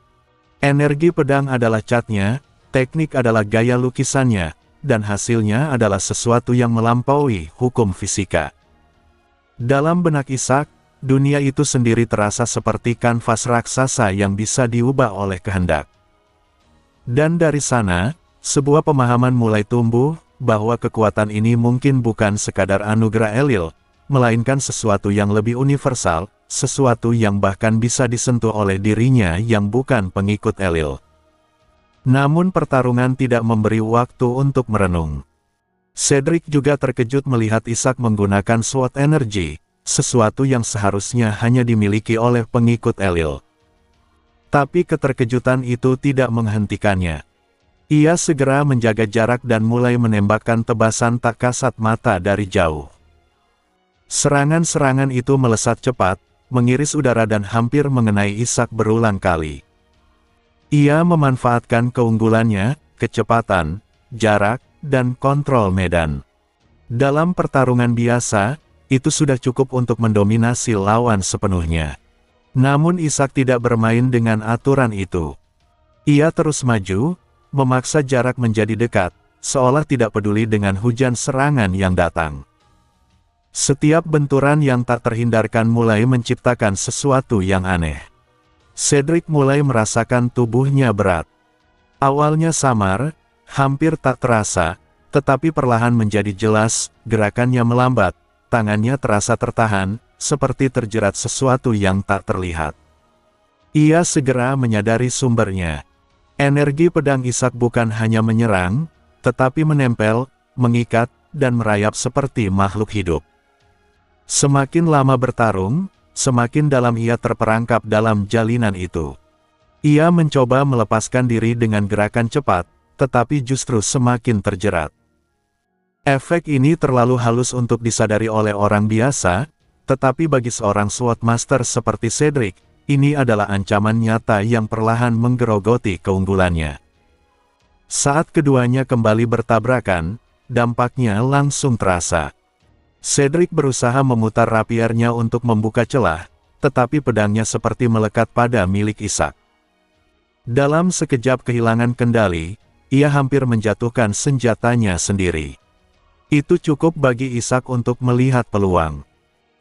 Energi pedang adalah catnya, teknik adalah gaya lukisannya, dan hasilnya adalah sesuatu yang melampaui hukum fisika. Dalam benak Ishak, dunia itu sendiri terasa seperti kanvas raksasa yang bisa diubah oleh kehendak. Dan dari sana, sebuah pemahaman mulai tumbuh, bahwa kekuatan ini mungkin bukan sekadar anugerah Elil, melainkan sesuatu yang lebih universal, sesuatu yang bahkan bisa disentuh oleh dirinya yang bukan pengikut Elil. Namun pertarungan tidak memberi waktu untuk merenung. Cedric juga terkejut melihat Ishak menggunakan sword energy, sesuatu yang seharusnya hanya dimiliki oleh pengikut Elil. Tapi keterkejutan itu tidak menghentikannya. Ia segera menjaga jarak dan mulai menembakkan tebasan tak kasat mata dari jauh. Serangan-serangan itu melesat cepat, mengiris udara dan hampir mengenai Ishak berulang kali. Ia memanfaatkan keunggulannya, kecepatan, jarak, dan kontrol medan. Dalam pertarungan biasa, itu sudah cukup untuk mendominasi lawan sepenuhnya. Namun Ishak tidak bermain dengan aturan itu. Ia terus maju, memaksa jarak menjadi dekat, seolah tidak peduli dengan hujan serangan yang datang. Setiap benturan yang tak terhindarkan mulai menciptakan sesuatu yang aneh. Cedric mulai merasakan tubuhnya berat. Awalnya samar, hampir tak terasa, tetapi perlahan menjadi jelas, gerakannya melambat, tangannya terasa tertahan, seperti terjerat sesuatu yang tak terlihat. Ia segera menyadari sumbernya. Energi pedang Ishak bukan hanya menyerang, tetapi menempel, mengikat, dan merayap seperti makhluk hidup. Semakin lama bertarung, semakin dalam ia terperangkap dalam jalinan itu. Ia mencoba melepaskan diri dengan gerakan cepat, tetapi justru semakin terjerat. Efek ini terlalu halus untuk disadari oleh orang biasa, tetapi bagi seorang sword master seperti Cedric, ini adalah ancaman nyata yang perlahan menggerogoti keunggulannya. Saat keduanya kembali bertabrakan, dampaknya langsung terasa. Cedric berusaha memutar rapiernya untuk membuka celah, tetapi pedangnya seperti melekat pada milik Ishak. Dalam sekejap kehilangan kendali, ia hampir menjatuhkan senjatanya sendiri. Itu cukup bagi Ishak untuk melihat peluang.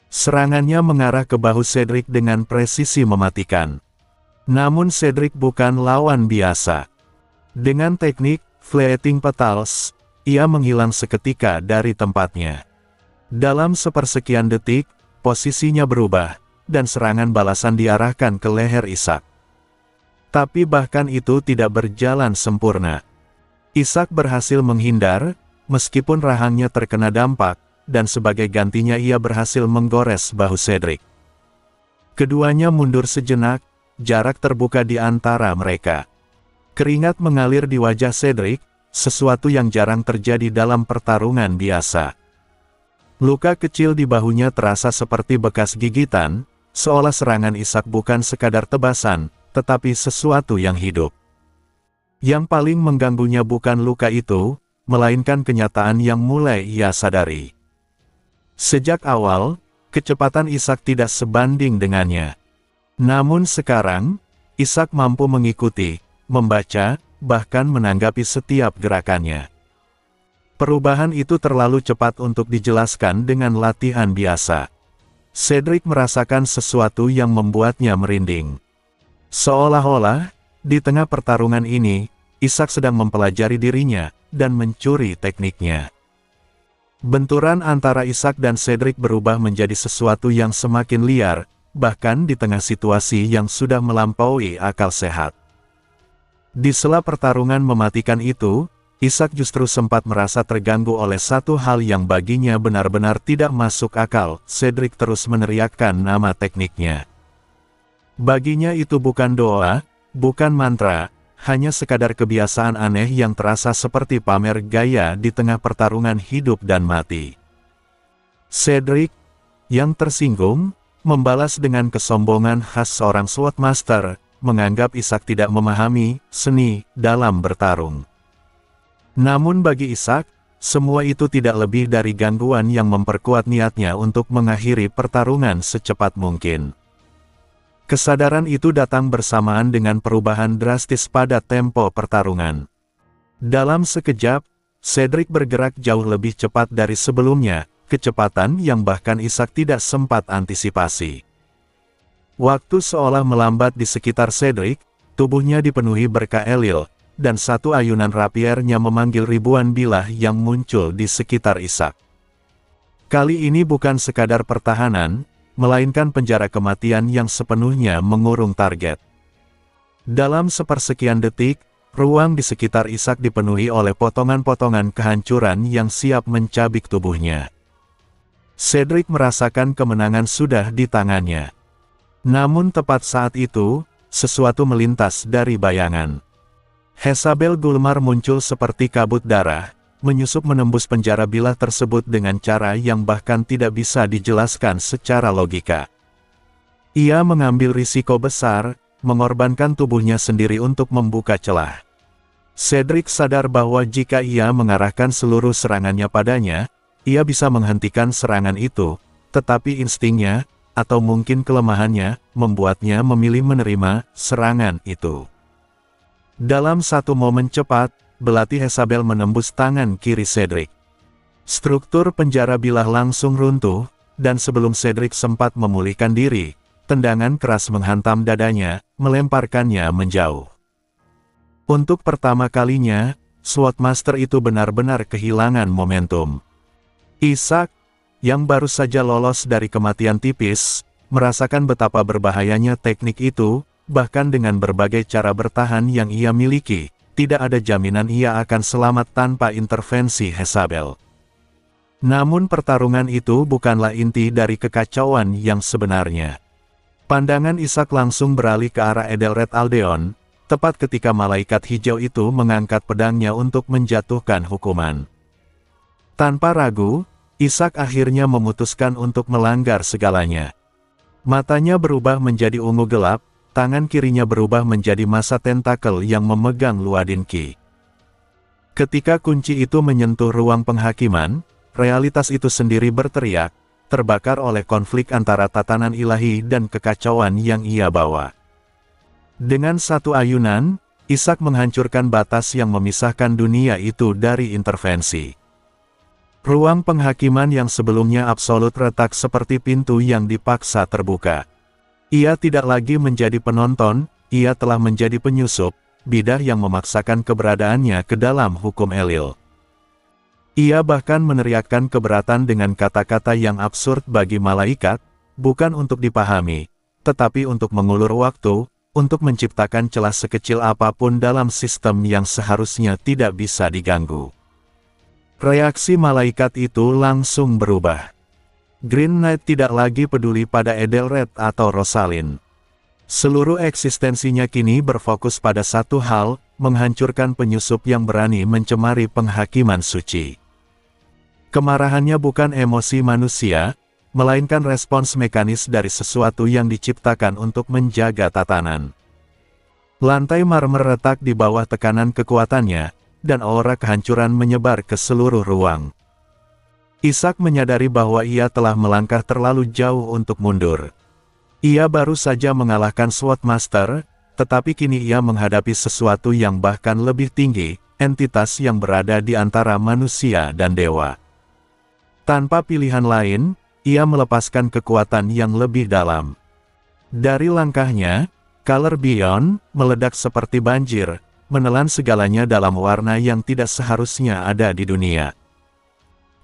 Serangannya mengarah ke bahu Cedric dengan presisi mematikan. Namun Cedric bukan lawan biasa. Dengan teknik Fleeting Petals, ia menghilang seketika dari tempatnya. Dalam sepersekian detik, posisinya berubah, dan serangan balasan diarahkan ke leher Ishak. Tapi bahkan itu tidak berjalan sempurna. Ishak berhasil menghindar, meskipun rahangnya terkena dampak, dan sebagai gantinya ia berhasil menggores bahu Cedric. Keduanya mundur sejenak, jarak terbuka di antara mereka. Keringat mengalir di wajah Cedric, sesuatu yang jarang terjadi dalam pertarungan biasa. Luka kecil di bahunya terasa seperti bekas gigitan, seolah serangan Ishak bukan sekadar tebasan, tetapi sesuatu yang hidup. Yang paling mengganggunya bukan luka itu, melainkan kenyataan yang mulai ia sadari. Sejak awal, kecepatan Ishak tidak sebanding dengannya. Namun sekarang, Ishak mampu mengikuti, membaca, bahkan menanggapi setiap gerakannya. Perubahan itu terlalu cepat untuk dijelaskan dengan latihan biasa. Cedric merasakan sesuatu yang membuatnya merinding. Seolah-olah, di tengah pertarungan ini, Isaac sedang mempelajari dirinya, dan mencuri tekniknya. Benturan antara Isaac dan Cedric berubah menjadi sesuatu yang semakin liar, bahkan di tengah situasi yang sudah melampaui akal sehat. Di sela pertarungan mematikan itu, Isaac justru sempat merasa terganggu oleh satu hal yang baginya benar-benar tidak masuk akal. Cedric terus meneriakkan nama tekniknya. Baginya itu bukan doa, bukan mantra, hanya sekadar kebiasaan aneh yang terasa seperti pamer gaya di tengah pertarungan hidup dan mati. Cedric, yang tersinggung, membalas dengan kesombongan khas seorang Swordmaster, menganggap Isaac tidak memahami seni dalam bertarung. Namun bagi Isaac, semua itu tidak lebih dari gangguan yang memperkuat niatnya untuk mengakhiri pertarungan secepat mungkin. Kesadaran itu datang bersamaan dengan perubahan drastis pada tempo pertarungan. Dalam sekejap, Cedric bergerak jauh lebih cepat dari sebelumnya, kecepatan yang bahkan Isaac tidak sempat antisipasi. Waktu seolah melambat di sekitar Cedric, tubuhnya dipenuhi berkah Elil, dan satu ayunan rapiernya memanggil ribuan bilah yang muncul di sekitar Isaac. Kali ini bukan sekadar pertahanan, melainkan penjara kematian yang sepenuhnya mengurung target. Dalam sepersekian detik, ruang di sekitar Isaac dipenuhi oleh potongan-potongan kehancuran yang siap mencabik tubuhnya. Cedric merasakan kemenangan sudah di tangannya. Namun tepat saat itu, sesuatu melintas dari bayangan. Jezabel Gulmar muncul seperti kabut darah, menyusup menembus penjara bilah tersebut dengan cara yang bahkan tidak bisa dijelaskan secara logika. Ia mengambil risiko besar, mengorbankan tubuhnya sendiri untuk membuka celah. Cedric sadar bahwa jika ia mengarahkan seluruh serangannya padanya, ia bisa menghentikan serangan itu, tetapi instingnya, atau mungkin kelemahannya, membuatnya memilih menerima serangan itu. Dalam satu momen cepat, belati Jezabel menembus tangan kiri Cedric. Struktur penjara bilah langsung runtuh, dan sebelum Cedric sempat memulihkan diri, tendangan keras menghantam dadanya, melemparkannya menjauh. Untuk pertama kalinya, Swordmaster itu benar-benar kehilangan momentum. Isaac, yang baru saja lolos dari kematian tipis, merasakan betapa berbahayanya teknik itu. Bahkan dengan berbagai cara bertahan yang ia miliki, tidak ada jaminan ia akan selamat tanpa intervensi Jezabel. Namun pertarungan itu bukanlah inti dari kekacauan yang sebenarnya. Pandangan Isaac langsung beralih ke arah Edelred Aldeon, tepat ketika malaikat hijau itu mengangkat pedangnya untuk menjatuhkan hukuman. Tanpa ragu, Isaac akhirnya memutuskan untuk melanggar segalanya. Matanya berubah menjadi ungu gelap, tangan kirinya berubah menjadi massa tentakel yang memegang Luadin Ki. Ketika kunci itu menyentuh ruang penghakiman, realitas itu sendiri berteriak, terbakar oleh konflik antara tatanan ilahi dan kekacauan yang ia bawa. Dengan satu ayunan, Isaac menghancurkan batas yang memisahkan dunia itu dari intervensi. Ruang penghakiman yang sebelumnya absolut retak seperti pintu yang dipaksa terbuka. Ia tidak lagi menjadi penonton, ia telah menjadi penyusup, bidah yang memaksakan keberadaannya ke dalam hukum Elil. Ia bahkan meneriakkan keberatan dengan kata-kata yang absurd bagi malaikat, bukan untuk dipahami, tetapi untuk mengulur waktu, untuk menciptakan celah sekecil apapun dalam sistem yang seharusnya tidak bisa diganggu. Reaksi malaikat itu langsung berubah. Green Knight tidak lagi peduli pada Edelred atau Rosalind. Seluruh eksistensinya kini berfokus pada satu hal, menghancurkan penyusup yang berani mencemari penghakiman suci. Kemarahannya bukan emosi manusia, melainkan respons mekanis dari sesuatu yang diciptakan untuk menjaga tatanan. Lantai marmer retak di bawah tekanan kekuatannya, dan aura kehancuran menyebar ke seluruh ruang. Isaac menyadari bahwa ia telah melangkah terlalu jauh untuk mundur. Ia baru saja mengalahkan Swordmaster, tetapi kini ia menghadapi sesuatu yang bahkan lebih tinggi, entitas yang berada di antara manusia dan dewa. Tanpa pilihan lain, ia melepaskan kekuatan yang lebih dalam. Dari langkahnya, Color Beyond meledak seperti banjir, menelan segalanya dalam warna yang tidak seharusnya ada di dunia.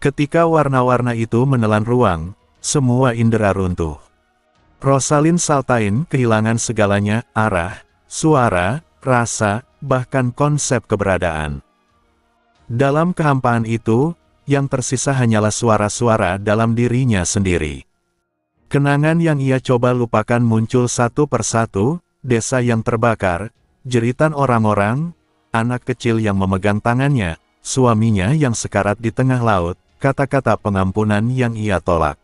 Ketika warna-warna itu menelan ruang, semua indera runtuh. Rosalind Saltain kehilangan segalanya, arah, suara, rasa, bahkan konsep keberadaan. Dalam kehampaan itu, yang tersisa hanyalah suara-suara dalam dirinya sendiri. Kenangan yang ia coba lupakan muncul satu persatu, desa yang terbakar, jeritan orang-orang, anak kecil yang memegang tangannya, suaminya yang sekarat di tengah laut, kata-kata pengampunan yang ia tolak.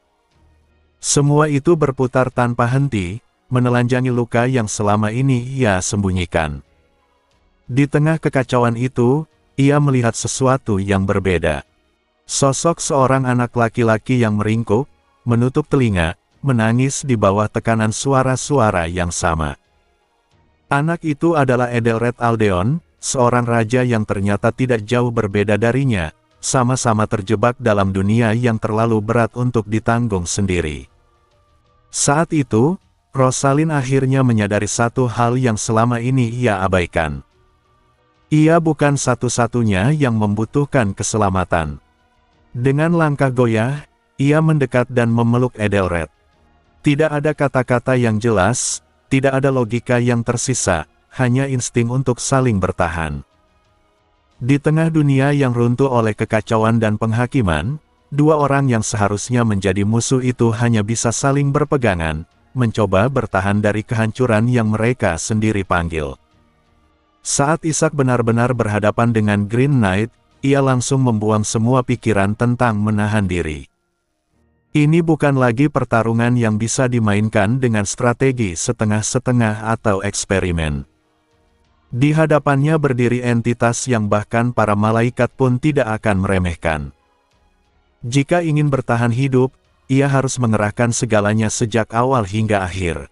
Semua itu berputar tanpa henti, menelanjangi luka yang selama ini ia sembunyikan. Di tengah kekacauan itu, ia melihat sesuatu yang berbeda. Sosok seorang anak laki-laki yang meringkuk, menutup telinga, menangis di bawah tekanan suara-suara yang sama. Anak itu adalah Edelred Aldeon, seorang raja yang ternyata tidak jauh berbeda darinya, sama-sama terjebak dalam dunia yang terlalu berat untuk ditanggung sendiri. Saat itu, Rosalind akhirnya menyadari satu hal yang selama ini ia abaikan. Ia bukan satu-satunya yang membutuhkan keselamatan. Dengan langkah goyah, ia mendekat dan memeluk Edelred. Tidak ada kata-kata yang jelas, tidak ada logika yang tersisa, hanya insting untuk saling bertahan. Di tengah dunia yang runtuh oleh kekacauan dan penghakiman, dua orang yang seharusnya menjadi musuh itu hanya bisa saling berpegangan, mencoba bertahan dari kehancuran yang mereka sendiri panggil. Saat Isaac benar-benar berhadapan dengan Green Knight, ia langsung membuang semua pikiran tentang menahan diri. Ini bukan lagi pertarungan yang bisa dimainkan dengan strategi setengah-setengah atau eksperimen. Di hadapannya berdiri entitas yang bahkan para malaikat pun tidak akan meremehkan. Jika ingin bertahan hidup, ia harus mengerahkan segalanya sejak awal hingga akhir.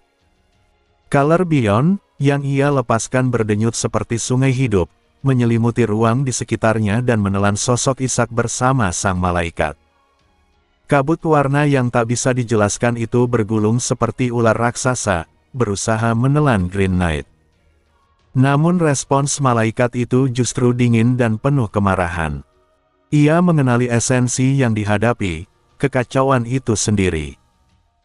Color Beyond, yang ia lepaskan berdenyut seperti sungai hidup, menyelimuti ruang di sekitarnya dan menelan sosok Isaac bersama sang malaikat. Kabut warna yang tak bisa dijelaskan itu bergulung seperti ular raksasa, berusaha menelan Green Knight. Namun respons malaikat itu justru dingin dan penuh kemarahan. Ia mengenali esensi yang dihadapi, kekacauan itu sendiri.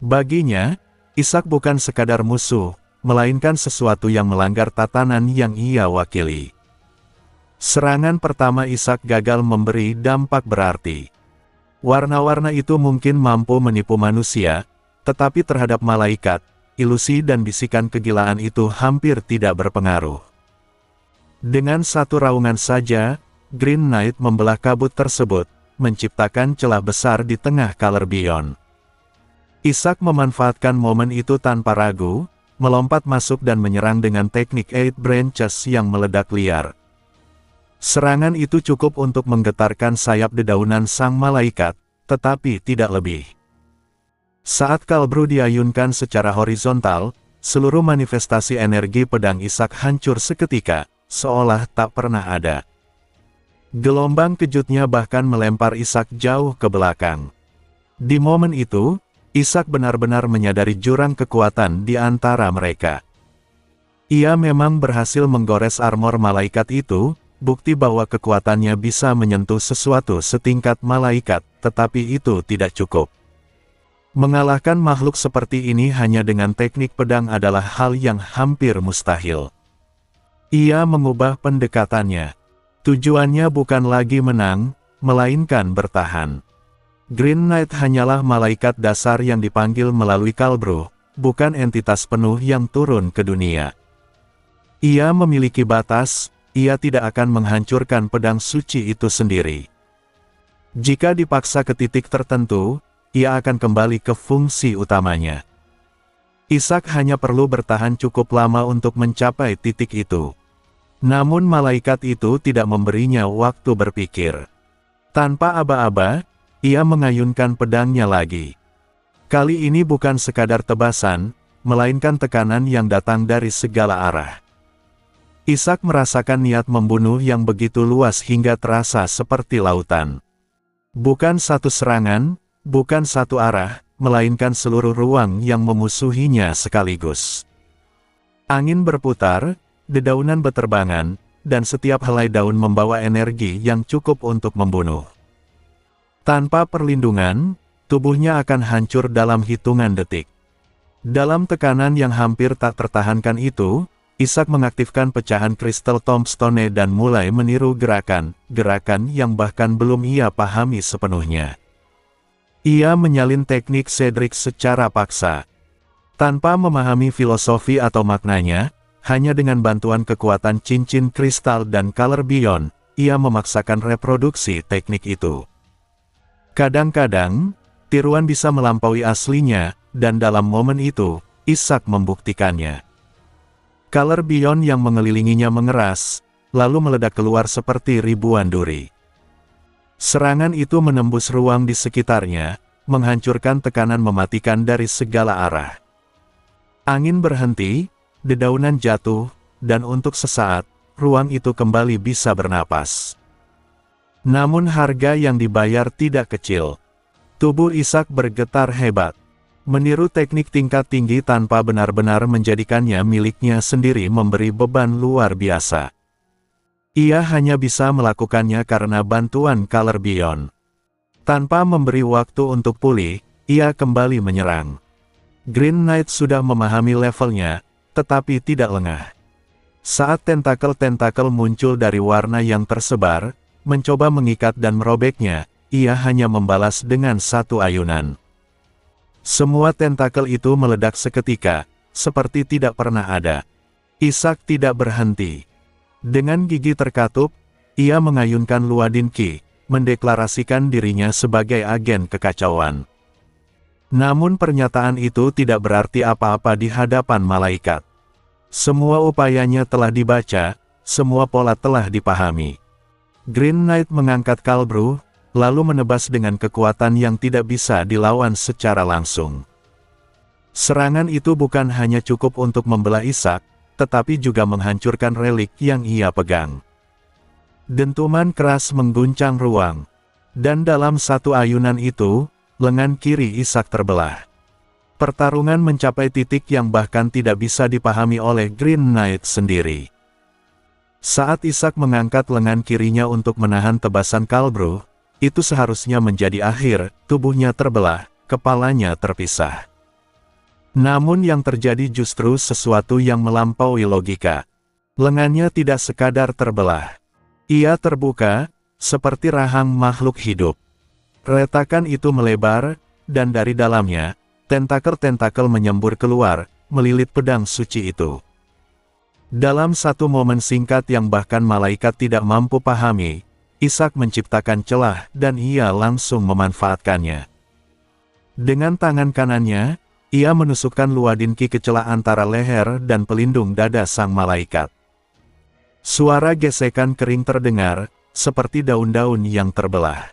Baginya, Isaac bukan sekadar musuh, melainkan sesuatu yang melanggar tatanan yang ia wakili. Serangan pertama Isaac gagal memberi dampak berarti. Warna-warna itu mungkin mampu menipu manusia, tetapi terhadap malaikat, ilusi dan bisikan kegilaan itu hampir tidak berpengaruh. Dengan satu raungan saja, Green Knight membelah kabut tersebut, menciptakan celah besar di tengah Color Beyond. Isaac memanfaatkan momen itu tanpa ragu, melompat masuk dan menyerang dengan teknik Eight Branches yang meledak liar. Serangan itu cukup untuk menggetarkan sayap dedaunan sang malaikat, tetapi tidak lebih. Saat kalbru diayunkan secara horizontal, seluruh manifestasi energi pedang Isaac hancur seketika, seolah tak pernah ada. Gelombang kejutnya bahkan melempar Isaac jauh ke belakang. Di momen itu, Isaac benar-benar menyadari jurang kekuatan di antara mereka. Ia memang berhasil menggores armor malaikat itu, bukti bahwa kekuatannya bisa menyentuh sesuatu setingkat malaikat, tetapi itu tidak cukup. Mengalahkan makhluk seperti ini hanya dengan teknik pedang adalah hal yang hampir mustahil. Ia mengubah pendekatannya. Tujuannya bukan lagi menang, melainkan bertahan. Green Knight hanyalah malaikat dasar yang dipanggil melalui kalbru, bukan entitas penuh yang turun ke dunia. Ia memiliki batas, ia tidak akan menghancurkan pedang suci itu sendiri. Jika dipaksa ke titik tertentu, ia akan kembali ke fungsi utamanya. Isaac hanya perlu bertahan cukup lama untuk mencapai titik itu. Namun malaikat itu tidak memberinya waktu berpikir. Tanpa aba-aba, ia mengayunkan pedangnya lagi. Kali ini bukan sekadar tebasan, melainkan tekanan yang datang dari segala arah. Ishak merasakan niat membunuh yang begitu luas hingga terasa seperti lautan. Bukan satu serangan, bukan satu arah, melainkan seluruh ruang yang memusuhinya sekaligus. Angin berputar, dedaunan beterbangan, dan setiap helai daun membawa energi yang cukup untuk membunuh. Tanpa perlindungan, tubuhnya akan hancur dalam hitungan detik. Dalam tekanan yang hampir tak tertahankan itu, Ishak mengaktifkan pecahan kristal tombstone dan mulai meniru gerakan yang bahkan belum ia pahami sepenuhnya. Ia menyalin teknik Cedric secara paksa. Tanpa memahami filosofi atau maknanya, hanya dengan bantuan kekuatan cincin kristal dan color beyond, ia memaksakan reproduksi teknik itu. Kadang-kadang, tiruan bisa melampaui aslinya, dan dalam momen itu, Ishak membuktikannya. Color beyond yang mengelilinginya mengeras, lalu meledak keluar seperti ribuan duri. Serangan itu menembus ruang di sekitarnya, menghancurkan tekanan mematikan dari segala arah. Angin berhenti, dedaunan jatuh, dan untuk sesaat, ruang itu kembali bisa bernapas. Namun harga yang dibayar tidak kecil. Tubuh Ishak bergetar hebat. Meniru teknik tingkat tinggi tanpa benar-benar menjadikannya miliknya sendiri memberi beban luar biasa. Ia hanya bisa melakukannya karena bantuan color beyond. Tanpa memberi waktu untuk pulih, ia kembali menyerang. Green Knight sudah memahami levelnya, tetapi tidak lengah. Saat tentakel-tentakel muncul dari warna yang tersebar, mencoba mengikat dan merobeknya, ia hanya membalas dengan satu ayunan. Semua tentakel itu meledak seketika, seperti tidak pernah ada. Ishak tidak berhenti. Dengan gigi terkatup, ia mengayunkan Luadin Ki, mendeklarasikan dirinya sebagai agen kekacauan. Namun pernyataan itu tidak berarti apa-apa di hadapan malaikat. Semua upayanya telah dibaca, semua pola telah dipahami. Green Knight mengangkat kalbru, lalu menebas dengan kekuatan yang tidak bisa dilawan secara langsung. Serangan itu bukan hanya cukup untuk membelah Ishak, tetapi juga menghancurkan relik yang ia pegang. Dentuman keras mengguncang ruang, dan dalam satu ayunan itu, lengan kiri Ishak terbelah. Pertarungan mencapai titik yang bahkan tidak bisa dipahami oleh Green Knight sendiri. Saat Ishak mengangkat lengan kirinya untuk menahan tebasan kalbru, itu seharusnya menjadi akhir, tubuhnya terbelah, kepalanya terpisah. Namun yang terjadi justru sesuatu yang melampaui logika. Lengannya tidak sekadar terbelah. Ia terbuka, seperti rahang makhluk hidup. Retakan itu melebar, dan dari dalamnya, tentakel-tentakel menyembur keluar, melilit pedang suci itu. Dalam satu momen singkat yang bahkan malaikat tidak mampu pahami, Ishak menciptakan celah dan ia langsung memanfaatkannya. Dengan tangan kanannya, ia menusukkan Luadin Ki ke celah antara leher dan pelindung dada sang malaikat. Suara gesekan kering terdengar, seperti daun-daun yang terbelah.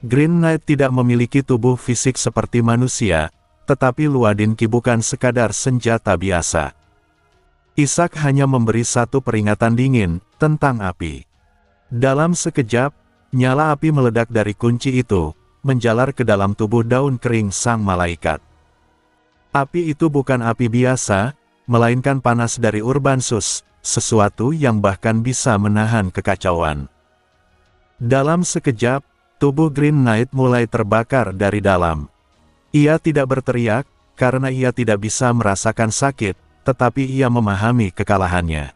Green Knight tidak memiliki tubuh fisik seperti manusia, tetapi Luadin Ki bukan sekadar senjata biasa. Ishak hanya memberi satu peringatan dingin tentang api. Dalam sekejap, nyala api meledak dari kunci itu, menjalar ke dalam tubuh daun kering sang malaikat. Api itu bukan api biasa, melainkan panas dari Urbansus, sesuatu yang bahkan bisa menahan kekacauan. Dalam sekejap, tubuh Green Knight mulai terbakar dari dalam. Ia tidak berteriak, karena ia tidak bisa merasakan sakit, tetapi ia memahami kekalahannya.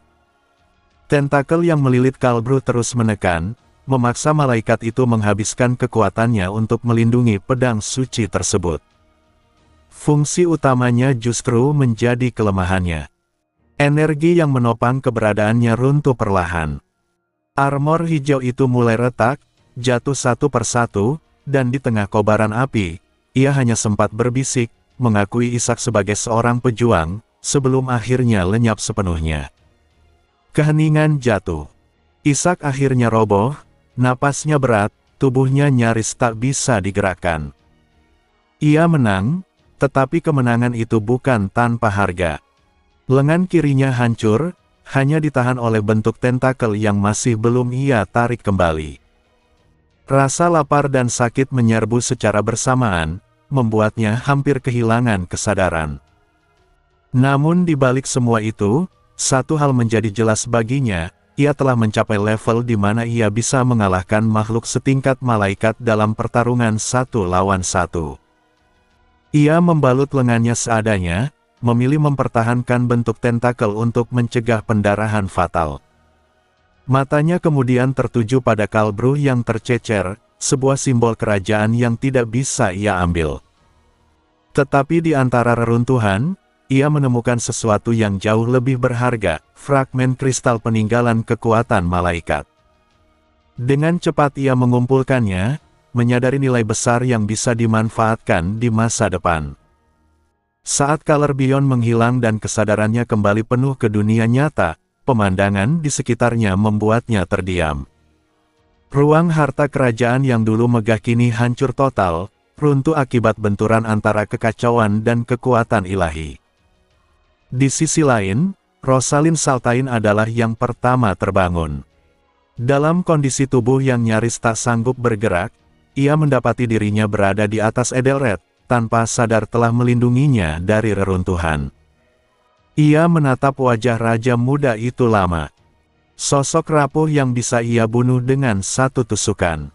Tentakel yang melilit kalbru terus menekan, memaksa malaikat itu menghabiskan kekuatannya untuk melindungi pedang suci tersebut. Fungsi utamanya justru menjadi kelemahannya. Energi yang menopang keberadaannya runtuh perlahan. Armor hijau itu mulai retak, jatuh satu persatu, dan di tengah kobaran api, ia hanya sempat berbisik, mengakui Ishak sebagai seorang pejuang, sebelum akhirnya lenyap sepenuhnya. Keheningan jatuh. Ishak akhirnya roboh, napasnya berat, tubuhnya nyaris tak bisa digerakkan. Ia menang, tetapi kemenangan itu bukan tanpa harga. Lengan kirinya hancur, hanya ditahan oleh bentuk tentakel yang masih belum ia tarik kembali. Rasa lapar dan sakit menyerbu secara bersamaan, membuatnya hampir kehilangan kesadaran. Namun di balik semua itu, satu hal menjadi jelas baginya, ia telah mencapai level di mana ia bisa mengalahkan makhluk setingkat malaikat dalam pertarungan 1 lawan 1. Ia membalut lengannya seadanya, memilih mempertahankan bentuk tentakel untuk mencegah pendarahan fatal. Matanya kemudian tertuju pada kalbruh yang tercecer, sebuah simbol kerajaan yang tidak bisa ia ambil. Tetapi di antara reruntuhan, ia menemukan sesuatu yang jauh lebih berharga, fragmen kristal peninggalan kekuatan malaikat. Dengan cepat ia mengumpulkannya, menyadari nilai besar yang bisa dimanfaatkan di masa depan. Saat Color Beyond menghilang dan kesadarannya kembali penuh ke dunia nyata, pemandangan di sekitarnya membuatnya terdiam. Ruang harta kerajaan yang dulu megah kini hancur total, runtuh akibat benturan antara kekacauan dan kekuatan ilahi. Di sisi lain, Rosalind Saltain adalah yang pertama terbangun. Dalam kondisi tubuh yang nyaris tak sanggup bergerak, ia mendapati dirinya berada di atas Edelred, tanpa sadar telah melindunginya dari reruntuhan. Ia menatap wajah raja muda itu lama. Sosok rapuh yang bisa ia bunuh dengan satu tusukan.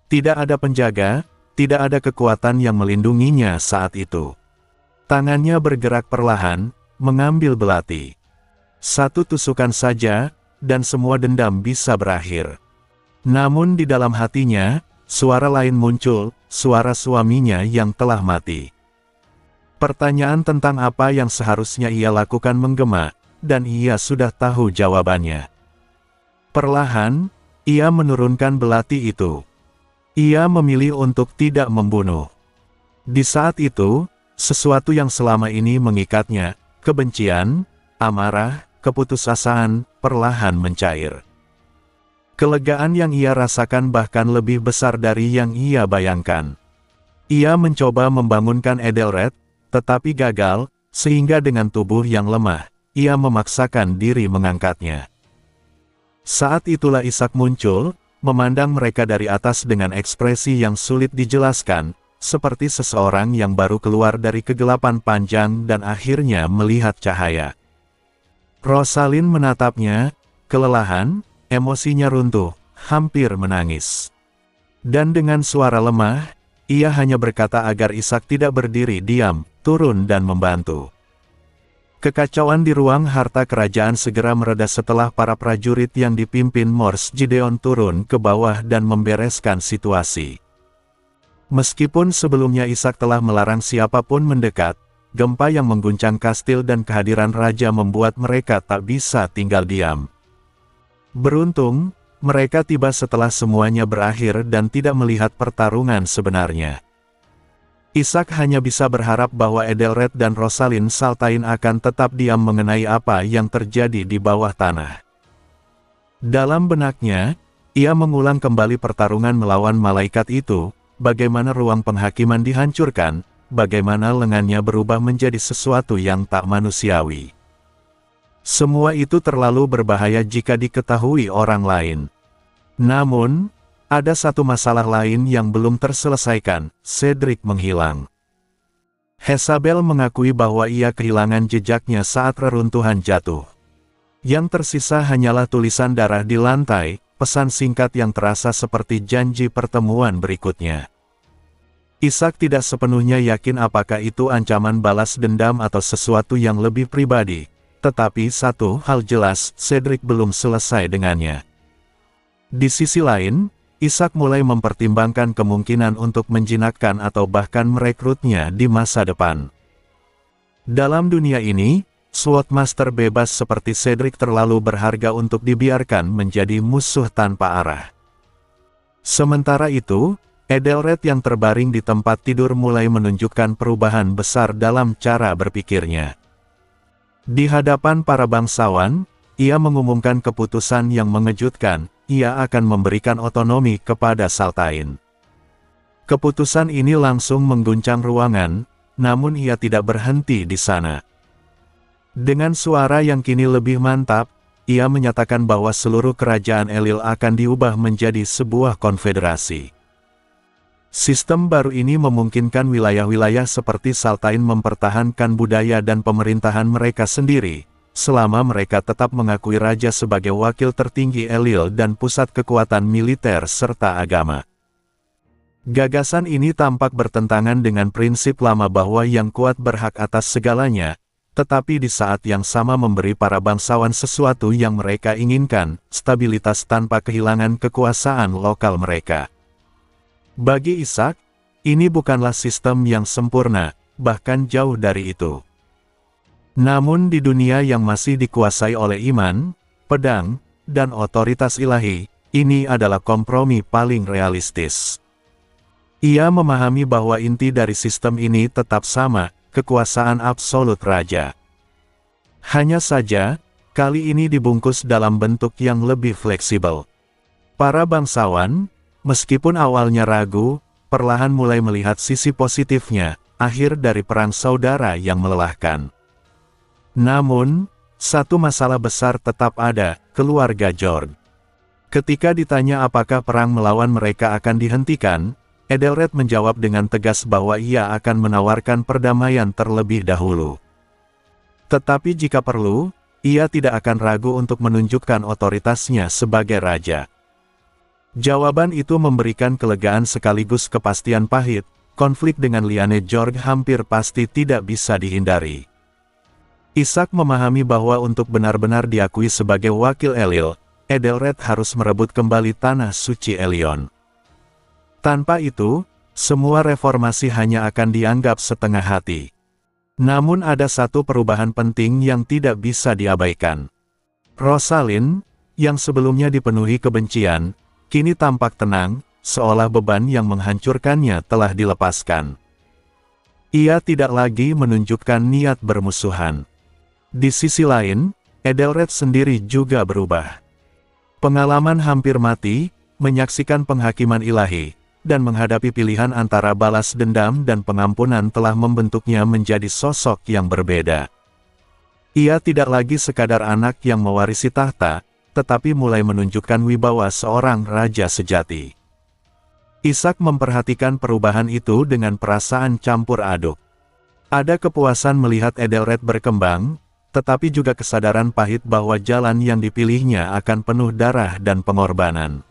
Tidak ada penjaga, tidak ada kekuatan yang melindunginya saat itu. Tangannya bergerak perlahan, mengambil belati. Satu tusukan saja, dan semua dendam bisa berakhir. Namun di dalam hatinya, suara lain muncul, suara suaminya yang telah mati. Pertanyaan tentang apa yang seharusnya ia lakukan menggema, dan ia sudah tahu jawabannya. Perlahan, ia menurunkan belati itu. Ia memilih untuk tidak membunuh. Di saat itu, sesuatu yang selama ini mengikatnya, kebencian, amarah, keputusasaan, perlahan mencair. Kelegaan yang ia rasakan bahkan lebih besar dari yang ia bayangkan. Ia mencoba membangunkan Edelred, tetapi gagal, sehingga dengan tubuh yang lemah, ia memaksakan diri mengangkatnya. Saat itulah Ishak muncul, memandang mereka dari atas dengan ekspresi yang sulit dijelaskan, seperti seseorang yang baru keluar dari kegelapan panjang dan akhirnya melihat cahaya. Rosalind menatapnya, kelelahan, emosinya runtuh, hampir menangis. Dan dengan suara lemah, ia hanya berkata agar Ishak tidak berdiri diam, turun dan membantu. Kekacauan di ruang harta kerajaan segera mereda setelah para prajurit yang dipimpin Morse Gideon turun ke bawah dan membereskan situasi. Meskipun sebelumnya Ishak telah melarang siapapun mendekat, gempa yang mengguncang kastil dan kehadiran raja membuat mereka tak bisa tinggal diam. Beruntung, mereka tiba setelah semuanya berakhir dan tidak melihat pertarungan sebenarnya. Ishak hanya bisa berharap bahwa Edelred dan Rosalind Saltain akan tetap diam mengenai apa yang terjadi di bawah tanah. Dalam benaknya, ia mengulang kembali pertarungan melawan malaikat itu, bagaimana ruang penghakiman dihancurkan, bagaimana lengannya berubah menjadi sesuatu yang tak manusiawi. Semua itu terlalu berbahaya jika diketahui orang lain. Namun, ada satu masalah lain yang belum terselesaikan, Cedric menghilang. Hezabel mengakui bahwa ia kehilangan jejaknya saat reruntuhan jatuh. Yang tersisa hanyalah tulisan darah di lantai, pesan singkat yang terasa seperti janji pertemuan berikutnya. Ishak tidak sepenuhnya yakin apakah itu ancaman balas dendam atau sesuatu yang lebih pribadi, tetapi satu hal jelas, Cedric belum selesai dengannya. Di sisi lain, Ishak mulai mempertimbangkan kemungkinan untuk menjinakkan atau bahkan merekrutnya di masa depan. Dalam dunia ini, Swordmaster bebas seperti Cedric terlalu berharga untuk dibiarkan menjadi musuh tanpa arah. Sementara itu, Edelred yang terbaring di tempat tidur mulai menunjukkan perubahan besar dalam cara berpikirnya. Di hadapan para bangsawan, ia mengumumkan keputusan yang mengejutkan, ia akan memberikan otonomi kepada Saltain. Keputusan ini langsung mengguncang ruangan, namun ia tidak berhenti di sana. Dengan suara yang kini lebih mantap, ia menyatakan bahwa seluruh kerajaan Elil akan diubah menjadi sebuah konfederasi. Sistem baru ini memungkinkan wilayah-wilayah seperti Saltain mempertahankan budaya dan pemerintahan mereka sendiri, selama mereka tetap mengakui raja sebagai wakil tertinggi Elil dan pusat kekuatan militer serta agama. Gagasan ini tampak bertentangan dengan prinsip lama bahwa yang kuat berhak atas segalanya, tetapi di saat yang sama memberi para bangsawan sesuatu yang mereka inginkan, stabilitas tanpa kehilangan kekuasaan lokal mereka. Bagi Ishak, ini bukanlah sistem yang sempurna, bahkan jauh dari itu. Namun di dunia yang masih dikuasai oleh iman, pedang, dan otoritas ilahi, ini adalah kompromi paling realistis. Ia memahami bahwa inti dari sistem ini tetap sama, kekuasaan absolut raja. Hanya saja, kali ini dibungkus dalam bentuk yang lebih fleksibel. Para bangsawan, meskipun awalnya ragu, perlahan mulai melihat sisi positifnya, akhir dari perang saudara yang melelahkan. Namun, satu masalah besar tetap ada, keluarga Jorg. Ketika ditanya apakah perang melawan mereka akan dihentikan, Edelred menjawab dengan tegas bahwa ia akan menawarkan perdamaian terlebih dahulu. Tetapi jika perlu, ia tidak akan ragu untuk menunjukkan otoritasnya sebagai raja. Jawaban itu memberikan kelegaan sekaligus kepastian pahit, konflik dengan Lyanna Jorg hampir pasti tidak bisa dihindari. Ishak memahami bahwa untuk benar-benar diakui sebagai wakil Elil, Edelred harus merebut kembali tanah suci Elion. Tanpa itu, semua reformasi hanya akan dianggap setengah hati. Namun ada satu perubahan penting yang tidak bisa diabaikan. Rosalind, yang sebelumnya dipenuhi kebencian, kini tampak tenang, seolah beban yang menghancurkannya telah dilepaskan. Ia tidak lagi menunjukkan niat bermusuhan. Di sisi lain, Edelred sendiri juga berubah. Pengalaman hampir mati, menyaksikan penghakiman ilahi, dan menghadapi pilihan antara balas dendam dan pengampunan telah membentuknya menjadi sosok yang berbeda. Ia tidak lagi sekadar anak yang mewarisi tahta, tetapi mulai menunjukkan wibawa seorang raja sejati. Ishak memperhatikan perubahan itu dengan perasaan campur aduk. Ada kepuasan melihat Edelred berkembang, tetapi juga kesadaran pahit bahwa jalan yang dipilihnya akan penuh darah dan pengorbanan.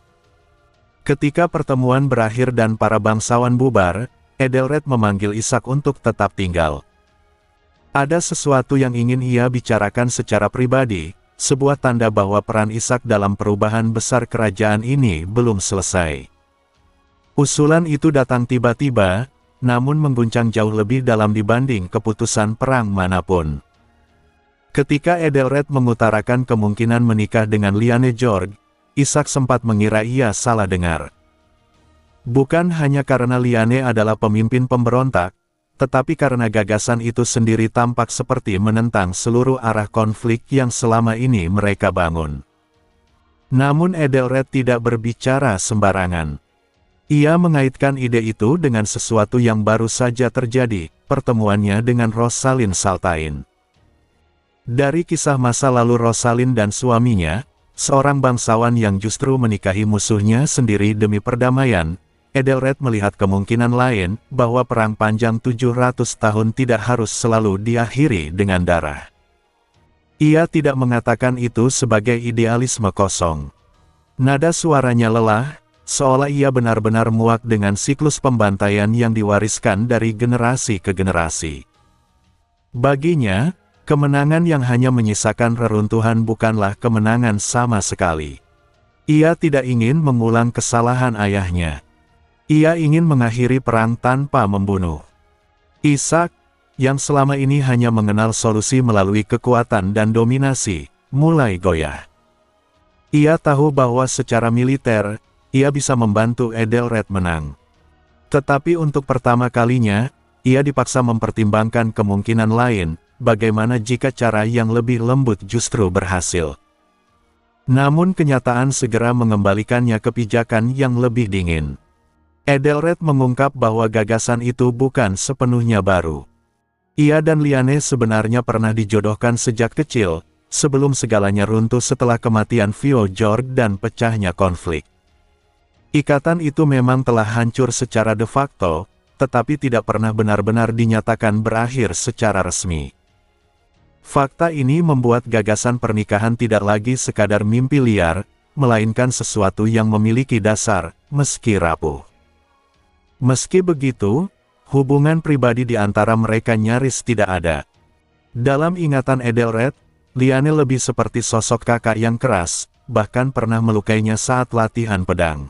Ketika pertemuan berakhir dan para bangsawan bubar, Edelred memanggil Ishak untuk tetap tinggal. Ada sesuatu yang ingin ia bicarakan secara pribadi, sebuah tanda bahwa peran Ishak dalam perubahan besar kerajaan ini belum selesai. Usulan itu datang tiba-tiba, namun mengguncang jauh lebih dalam dibanding keputusan perang manapun. Ketika Edelred mengutarakan kemungkinan menikah dengan Lyanna Jorg, Ishak sempat mengira ia salah dengar. Bukan hanya karena Lyanna adalah pemimpin pemberontak, tetapi karena gagasan itu sendiri tampak seperti menentang seluruh arah konflik yang selama ini mereka bangun. Namun Edelred tidak berbicara sembarangan. Ia mengaitkan ide itu dengan sesuatu yang baru saja terjadi, pertemuannya dengan Rosalind Saltain. Dari kisah masa lalu Rosalind dan suaminya, seorang bangsawan yang justru menikahi musuhnya sendiri demi perdamaian, Edelred melihat kemungkinan lain, bahwa perang panjang 700 tahun tidak harus selalu diakhiri dengan darah. Ia tidak mengatakan itu sebagai idealisme kosong. Nada suaranya lelah, seolah ia benar-benar muak dengan siklus pembantaian yang diwariskan dari generasi ke generasi. Baginya, kemenangan yang hanya menyisakan reruntuhan bukanlah kemenangan sama sekali. Ia tidak ingin mengulang kesalahan ayahnya. Ia ingin mengakhiri perang tanpa membunuh. Ishak, yang selama ini hanya mengenal solusi melalui kekuatan dan dominasi, mulai goyah. Ia tahu bahwa secara militer, ia bisa membantu Edelred menang. Tetapi untuk pertama kalinya, ia dipaksa mempertimbangkan kemungkinan lain, bagaimana jika cara yang lebih lembut justru berhasil. Namun kenyataan segera mengembalikannya ke pijakan yang lebih dingin. Edelred mengungkap bahwa gagasan itu bukan sepenuhnya baru. Ia dan Lyanna sebenarnya pernah dijodohkan sejak kecil, sebelum segalanya runtuh setelah kematian Fjord dan pecahnya konflik. Ikatan itu memang telah hancur secara de facto, tetapi tidak pernah benar-benar dinyatakan berakhir secara resmi. Fakta ini membuat gagasan pernikahan tidak lagi sekadar mimpi liar, melainkan sesuatu yang memiliki dasar, meski rapuh. Meski begitu, hubungan pribadi di antara mereka nyaris tidak ada. Dalam ingatan Edelred, Lyanne lebih seperti sosok kakak yang keras, bahkan pernah melukainya saat latihan pedang.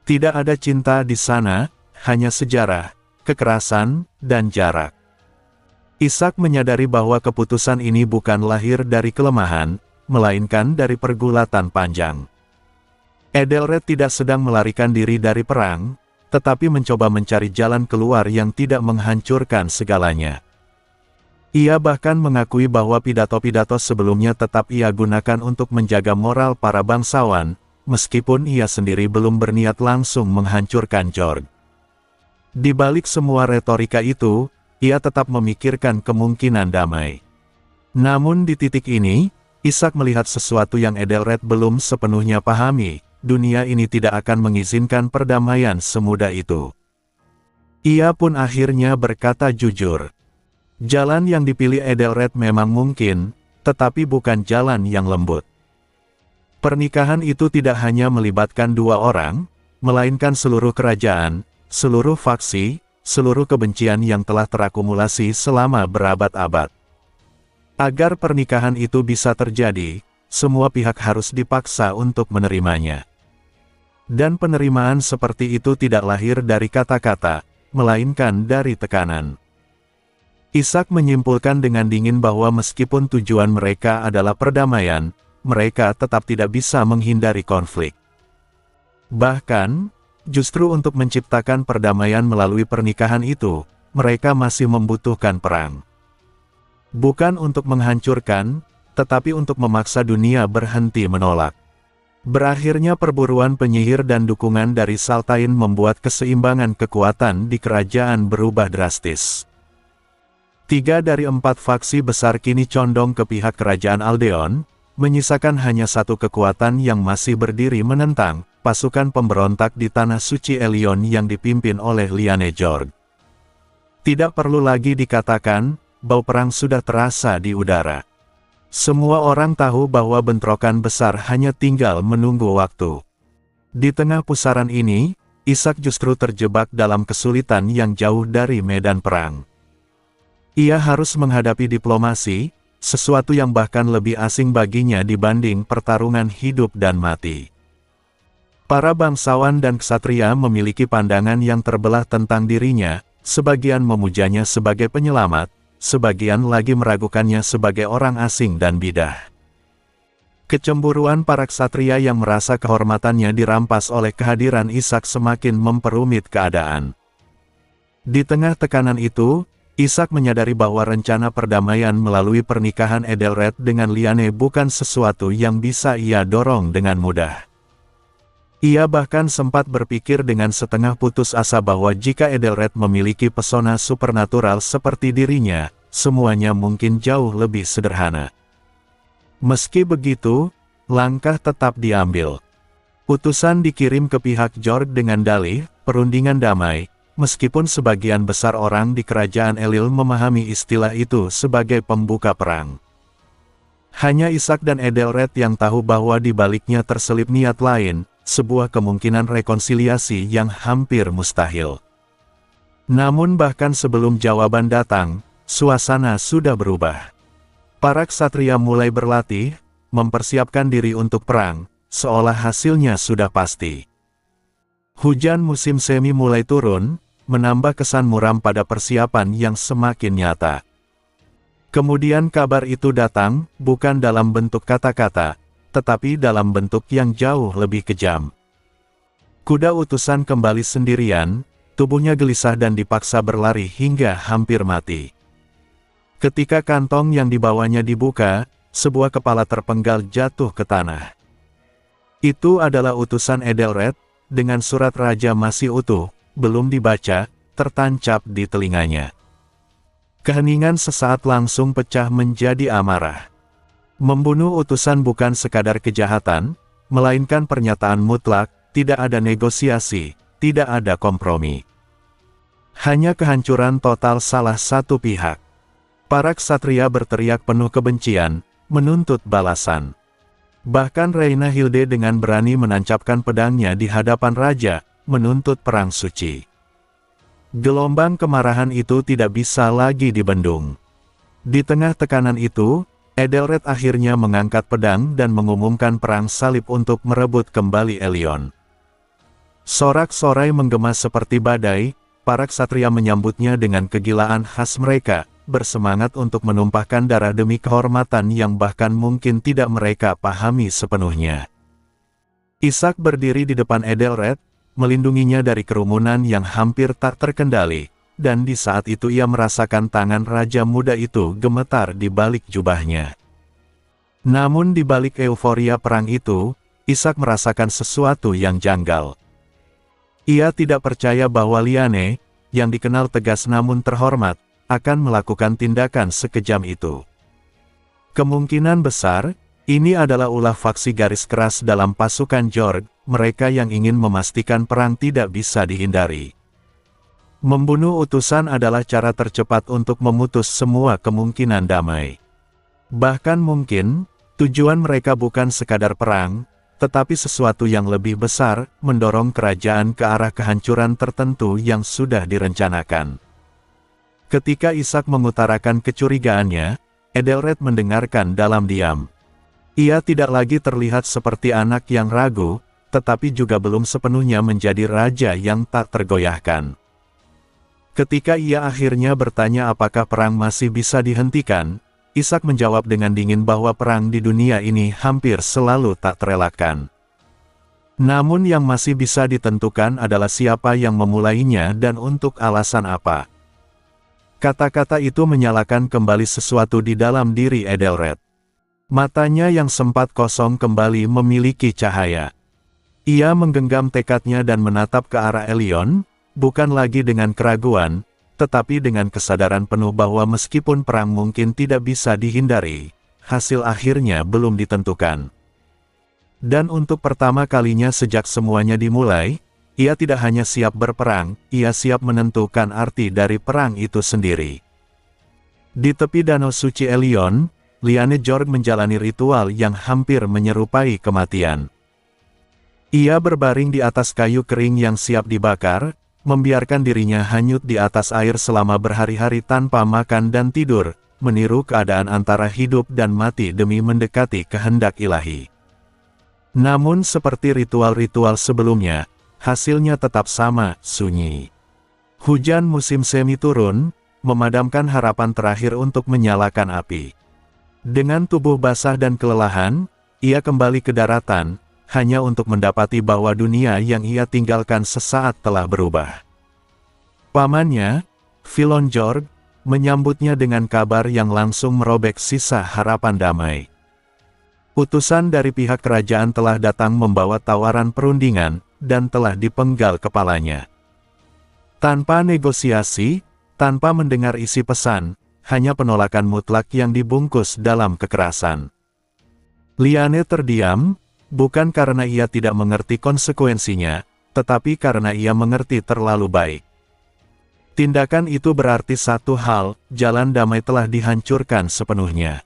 Tidak ada cinta di sana, hanya sejarah, kekerasan, dan jarak. Ishak menyadari bahwa keputusan ini bukan lahir dari kelemahan, melainkan dari pergulatan panjang. Edelred tidak sedang melarikan diri dari perang, tetapi mencoba mencari jalan keluar yang tidak menghancurkan segalanya. Ia bahkan mengakui bahwa pidato-pidato sebelumnya tetap ia gunakan untuk menjaga moral para bangsawan, meskipun ia sendiri belum berniat langsung menghancurkan Jorg. Di balik semua retorika itu, ia tetap memikirkan kemungkinan damai. Namun di titik ini, Ishak melihat sesuatu yang Edelred belum sepenuhnya pahami, dunia ini tidak akan mengizinkan perdamaian semudah itu. Ia pun akhirnya berkata jujur. Jalan yang dipilih Edelred memang mungkin, tetapi bukan jalan yang lembut. Pernikahan itu tidak hanya melibatkan dua orang, melainkan seluruh kerajaan, seluruh faksi, seluruh kebencian yang telah terakumulasi selama berabad-abad. Agar pernikahan itu bisa terjadi, semua pihak harus dipaksa untuk menerimanya. Dan penerimaan seperti itu tidak lahir dari kata-kata, melainkan dari tekanan. Ishak menyimpulkan dengan dingin bahwa meskipun tujuan mereka adalah perdamaian, mereka tetap tidak bisa menghindari konflik. Bahkan, justru untuk menciptakan perdamaian melalui pernikahan itu, mereka masih membutuhkan perang. Bukan untuk menghancurkan, tetapi untuk memaksa dunia berhenti menolak. Berakhirnya perburuan penyihir dan dukungan dari Saltain membuat keseimbangan kekuatan di kerajaan berubah drastis. 3 dari 4 faksi besar kini condong ke pihak kerajaan Aldeon, menyisakan hanya satu kekuatan yang masih berdiri menentang, pasukan pemberontak di Tanah Suci Elion yang dipimpin oleh Lyanne Jorg. Tidak perlu lagi dikatakan, bau perang sudah terasa di udara. Semua orang tahu bahwa bentrokan besar hanya tinggal menunggu waktu. Di tengah pusaran ini, Ishak justru terjebak dalam kesulitan yang jauh dari medan perang. Ia harus menghadapi diplomasi, sesuatu yang bahkan lebih asing baginya dibanding pertarungan hidup dan mati. Para bangsawan dan ksatria memiliki pandangan yang terbelah tentang dirinya, sebagian memujanya sebagai penyelamat, sebagian lagi meragukannya sebagai orang asing dan bidah. Kecemburuan para ksatria yang merasa kehormatannya dirampas oleh kehadiran Ishak semakin memperumit keadaan. Di tengah tekanan itu, Ishak menyadari bahwa rencana perdamaian melalui pernikahan Edelred dengan Lyanne bukan sesuatu yang bisa ia dorong dengan mudah. Ia bahkan sempat berpikir dengan setengah putus asa bahwa jika Edelred memiliki pesona supernatural seperti dirinya, semuanya mungkin jauh lebih sederhana. Meski begitu, langkah tetap diambil. Utusan dikirim ke pihak Jorg dengan dalih perundingan damai, meskipun sebagian besar orang di kerajaan Elil memahami istilah itu sebagai pembuka perang. Hanya Ishak dan Edelred yang tahu bahwa di baliknya terselip niat lain, sebuah kemungkinan rekonsiliasi yang hampir mustahil. Namun bahkan sebelum jawaban datang, suasana sudah berubah. Para ksatria mulai berlatih, mempersiapkan diri untuk perang, seolah hasilnya sudah pasti. Hujan musim semi mulai turun, menambah kesan muram pada persiapan yang semakin nyata. Kemudian kabar itu datang, bukan dalam bentuk kata-kata, tetapi dalam bentuk yang jauh lebih kejam. Kuda utusan kembali sendirian, tubuhnya gelisah dan dipaksa berlari hingga hampir mati. Ketika kantong yang dibawanya dibuka, sebuah kepala terpenggal jatuh ke tanah. Itu adalah utusan Edelred, dengan surat raja masih utuh, belum dibaca, tertancap di telinganya. Keheningan sesaat langsung pecah menjadi amarah. Membunuh utusan bukan sekadar kejahatan, melainkan pernyataan mutlak, tidak ada negosiasi, tidak ada kompromi. Hanya kehancuran total salah satu pihak. Para ksatria berteriak penuh kebencian, menuntut balasan. Bahkan Reina Hilde dengan berani menancapkan pedangnya di hadapan raja, menuntut perang suci. Gelombang kemarahan itu tidak bisa lagi dibendung. Di tengah tekanan itu, Edelred akhirnya mengangkat pedang dan mengumumkan perang salib untuk merebut kembali Elyon. Sorak-sorai menggema seperti badai, para ksatria menyambutnya dengan kegilaan khas mereka, bersemangat untuk menumpahkan darah demi kehormatan yang bahkan mungkin tidak mereka pahami sepenuhnya. Ishak berdiri di depan Edelred, melindunginya dari kerumunan yang hampir tak terkendali, dan di saat itu ia merasakan tangan raja muda itu gemetar di balik jubahnya. Namun di balik euforia perang itu, Ishak merasakan sesuatu yang janggal. Ia tidak percaya bahwa Liane, yang dikenal tegas namun terhormat, akan melakukan tindakan sekejam itu. Kemungkinan besar, ini adalah ulah faksi garis keras dalam pasukan Jorg, mereka yang ingin memastikan perang tidak bisa dihindari. Membunuh utusan adalah cara tercepat untuk memutus semua kemungkinan damai. Bahkan mungkin, tujuan mereka bukan sekadar perang, tetapi sesuatu yang lebih besar, mendorong kerajaan ke arah kehancuran tertentu yang sudah direncanakan. Ketika Ishak mengutarakan kecurigaannya, Edelred mendengarkan dalam diam. Ia tidak lagi terlihat seperti anak yang ragu, tetapi juga belum sepenuhnya menjadi raja yang tak tergoyahkan. Ketika ia akhirnya bertanya apakah perang masih bisa dihentikan, Ishak menjawab dengan dingin bahwa perang di dunia ini hampir selalu tak terelakkan. Namun yang masih bisa ditentukan adalah siapa yang memulainya dan untuk alasan apa. Kata-kata itu menyalakan kembali sesuatu di dalam diri Edelred. Matanya yang sempat kosong kembali memiliki cahaya. Ia menggenggam tekadnya dan menatap ke arah Elyon, bukan lagi dengan keraguan, tetapi dengan kesadaran penuh bahwa meskipun perang mungkin tidak bisa dihindari, hasil akhirnya belum ditentukan. Dan untuk pertama kalinya sejak semuanya dimulai, ia tidak hanya siap berperang, ia siap menentukan arti dari perang itu sendiri. Di tepi danau suci Elyon, Liane Jorg menjalani ritual yang hampir menyerupai kematian. Ia berbaring di atas kayu kering yang siap dibakar, membiarkan dirinya hanyut di atas air selama berhari-hari tanpa makan dan tidur, meniru keadaan antara hidup dan mati demi mendekati kehendak ilahi. Namun seperti ritual-ritual sebelumnya, hasilnya tetap sama, sunyi. Hujan musim semi turun, memadamkan harapan terakhir untuk menyalakan api. Dengan tubuh basah dan kelelahan, ia kembali ke daratan, hanya untuk mendapati bahwa dunia yang ia tinggalkan sesaat telah berubah. Pamannya, Filon Jorg, menyambutnya dengan kabar yang langsung merobek sisa harapan damai. Utusan dari pihak kerajaan telah datang membawa tawaran perundingan, dan telah dipenggal kepalanya. Tanpa negosiasi, tanpa mendengar isi pesan, hanya penolakan mutlak yang dibungkus dalam kekerasan. Liane terdiam, bukan karena ia tidak mengerti konsekuensinya, tetapi karena ia mengerti terlalu baik. Tindakan itu berarti satu hal, jalan damai telah dihancurkan sepenuhnya.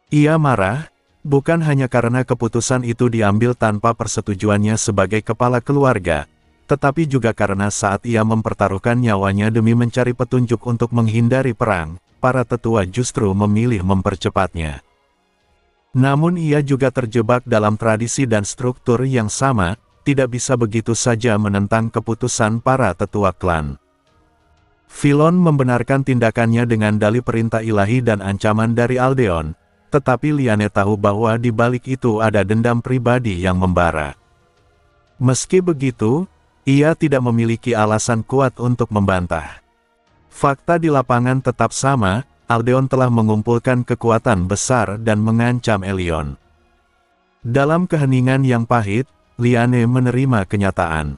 Ia marah, bukan hanya karena keputusan itu diambil tanpa persetujuannya sebagai kepala keluarga, tetapi juga karena saat ia mempertaruhkan nyawanya demi mencari petunjuk untuk menghindari perang, para tetua justru memilih mempercepatnya. Namun ia juga terjebak dalam tradisi dan struktur yang sama, tidak bisa begitu saja menentang keputusan para tetua klan. Filon membenarkan tindakannya dengan dalih perintah ilahi dan ancaman dari Aldeon, tetapi Liane tahu bahwa di balik itu ada dendam pribadi yang membara. Meski begitu, ia tidak memiliki alasan kuat untuk membantah. Fakta di lapangan tetap sama, Aldeon telah mengumpulkan kekuatan besar dan mengancam Elyon. Dalam keheningan yang pahit, Liane menerima kenyataan.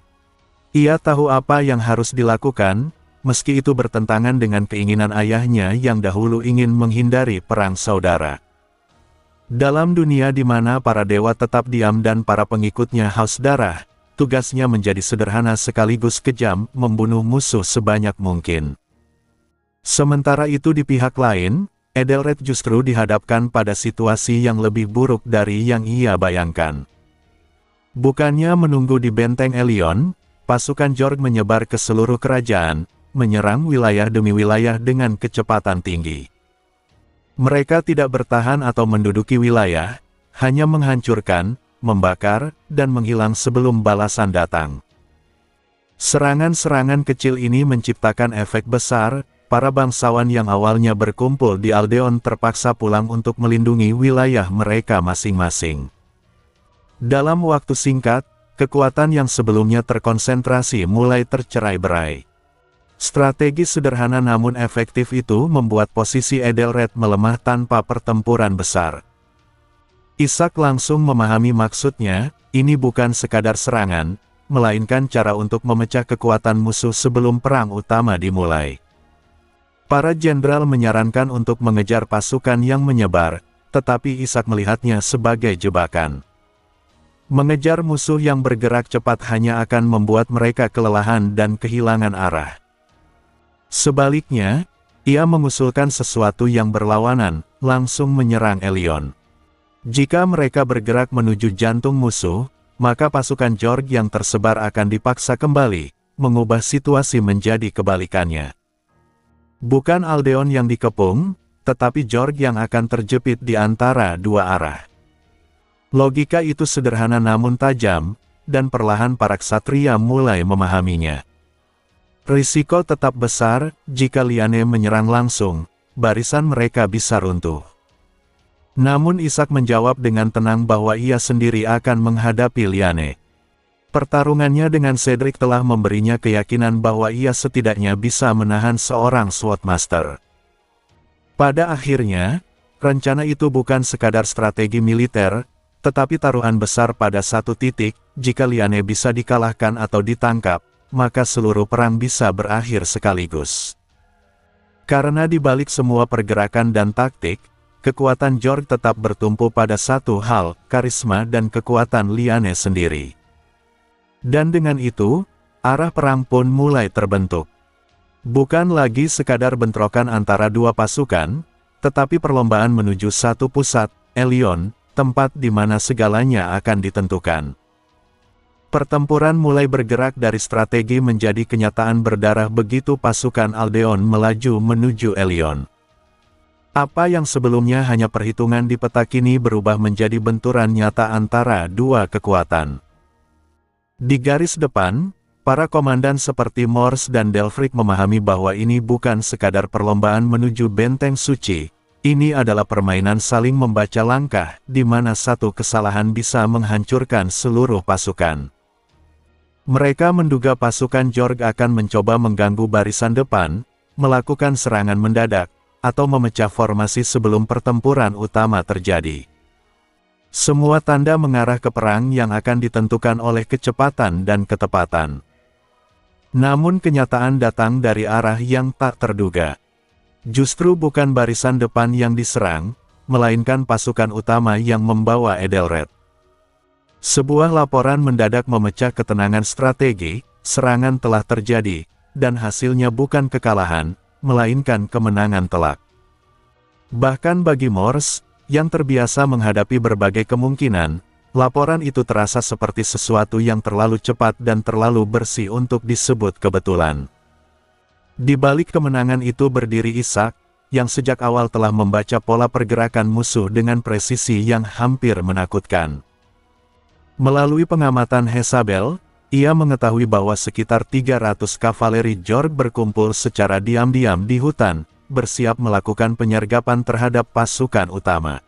Ia tahu apa yang harus dilakukan, meski itu bertentangan dengan keinginan ayahnya yang dahulu ingin menghindari perang saudara. Dalam dunia di mana para dewa tetap diam dan para pengikutnya haus darah, tugasnya menjadi sederhana sekaligus kejam, membunuh musuh sebanyak mungkin. Sementara itu di pihak lain, Edelred justru dihadapkan pada situasi yang lebih buruk dari yang ia bayangkan. Bukannya menunggu di benteng Elion, pasukan Jorg menyebar ke seluruh kerajaan, menyerang wilayah demi wilayah dengan kecepatan tinggi. Mereka tidak bertahan atau menduduki wilayah, hanya menghancurkan, membakar, dan menghilang sebelum balasan datang. Serangan-serangan kecil ini menciptakan efek besar. Para bangsawan yang awalnya berkumpul di Aldeon terpaksa pulang untuk melindungi wilayah mereka masing-masing. Dalam waktu singkat, kekuatan yang sebelumnya terkonsentrasi mulai tercerai-berai. Strategi sederhana namun efektif itu membuat posisi Edelred melemah tanpa pertempuran besar. Ishak langsung memahami maksudnya, ini bukan sekadar serangan, melainkan cara untuk memecah kekuatan musuh sebelum perang utama dimulai. Para jenderal menyarankan untuk mengejar pasukan yang menyebar, tetapi Ishak melihatnya sebagai jebakan. Mengejar musuh yang bergerak cepat hanya akan membuat mereka kelelahan dan kehilangan arah. Sebaliknya, ia mengusulkan sesuatu yang berlawanan, langsung menyerang Elion. Jika mereka bergerak menuju jantung musuh, maka pasukan Jorg yang tersebar akan dipaksa kembali, mengubah situasi menjadi kebalikannya. Bukan Aldeon yang dikepung, tetapi Jorg yang akan terjepit di antara dua arah. Logika itu sederhana namun tajam, dan perlahan para ksatria mulai memahaminya. Risiko tetap besar, jika Liane menyerang langsung, barisan mereka bisa runtuh. Namun Ishak menjawab dengan tenang bahwa ia sendiri akan menghadapi Liane. Pertarungannya dengan Cedric telah memberinya keyakinan bahwa ia setidaknya bisa menahan seorang Swordmaster. Pada akhirnya, rencana itu bukan sekadar strategi militer, tetapi taruhan besar pada satu titik. Jika Liane bisa dikalahkan atau ditangkap, maka seluruh perang bisa berakhir sekaligus. Karena di balik semua pergerakan dan taktik, kekuatan Jorg tetap bertumpu pada satu hal, karisma dan kekuatan Liane sendiri. Dan dengan itu, arah perang pun mulai terbentuk. Bukan lagi sekadar bentrokan antara dua pasukan, tetapi perlombaan menuju satu pusat, Elion, tempat di mana segalanya akan ditentukan. Pertempuran mulai bergerak dari strategi menjadi kenyataan berdarah begitu pasukan Aldeon melaju menuju Elion. Apa yang sebelumnya hanya perhitungan di peta kini berubah menjadi benturan nyata antara dua kekuatan. Di garis depan, para komandan seperti Mors dan Delfric memahami bahwa ini bukan sekadar perlombaan menuju benteng suci, ini adalah permainan saling membaca langkah, di mana satu kesalahan bisa menghancurkan seluruh pasukan. Mereka menduga pasukan Jorg akan mencoba mengganggu barisan depan, melakukan serangan mendadak, atau memecah formasi sebelum pertempuran utama terjadi. Semua tanda mengarah ke perang yang akan ditentukan oleh kecepatan dan ketepatan. Namun kenyataan datang dari arah yang tak terduga. Justru bukan barisan depan yang diserang, melainkan pasukan utama yang membawa Edelred. Sebuah laporan mendadak memecah ketenangan strategi, serangan telah terjadi, dan hasilnya bukan kekalahan, melainkan kemenangan telak. Bahkan bagi Mors, yang terbiasa menghadapi berbagai kemungkinan, laporan itu terasa seperti sesuatu yang terlalu cepat dan terlalu bersih untuk disebut kebetulan. Di balik kemenangan itu berdiri Ishak, yang sejak awal telah membaca pola pergerakan musuh dengan presisi yang hampir menakutkan. Melalui pengamatan Hezabel, ia mengetahui bahwa sekitar 300 kavaleri Jorg berkumpul secara diam-diam di hutan, bersiap melakukan penyergapan terhadap pasukan utama.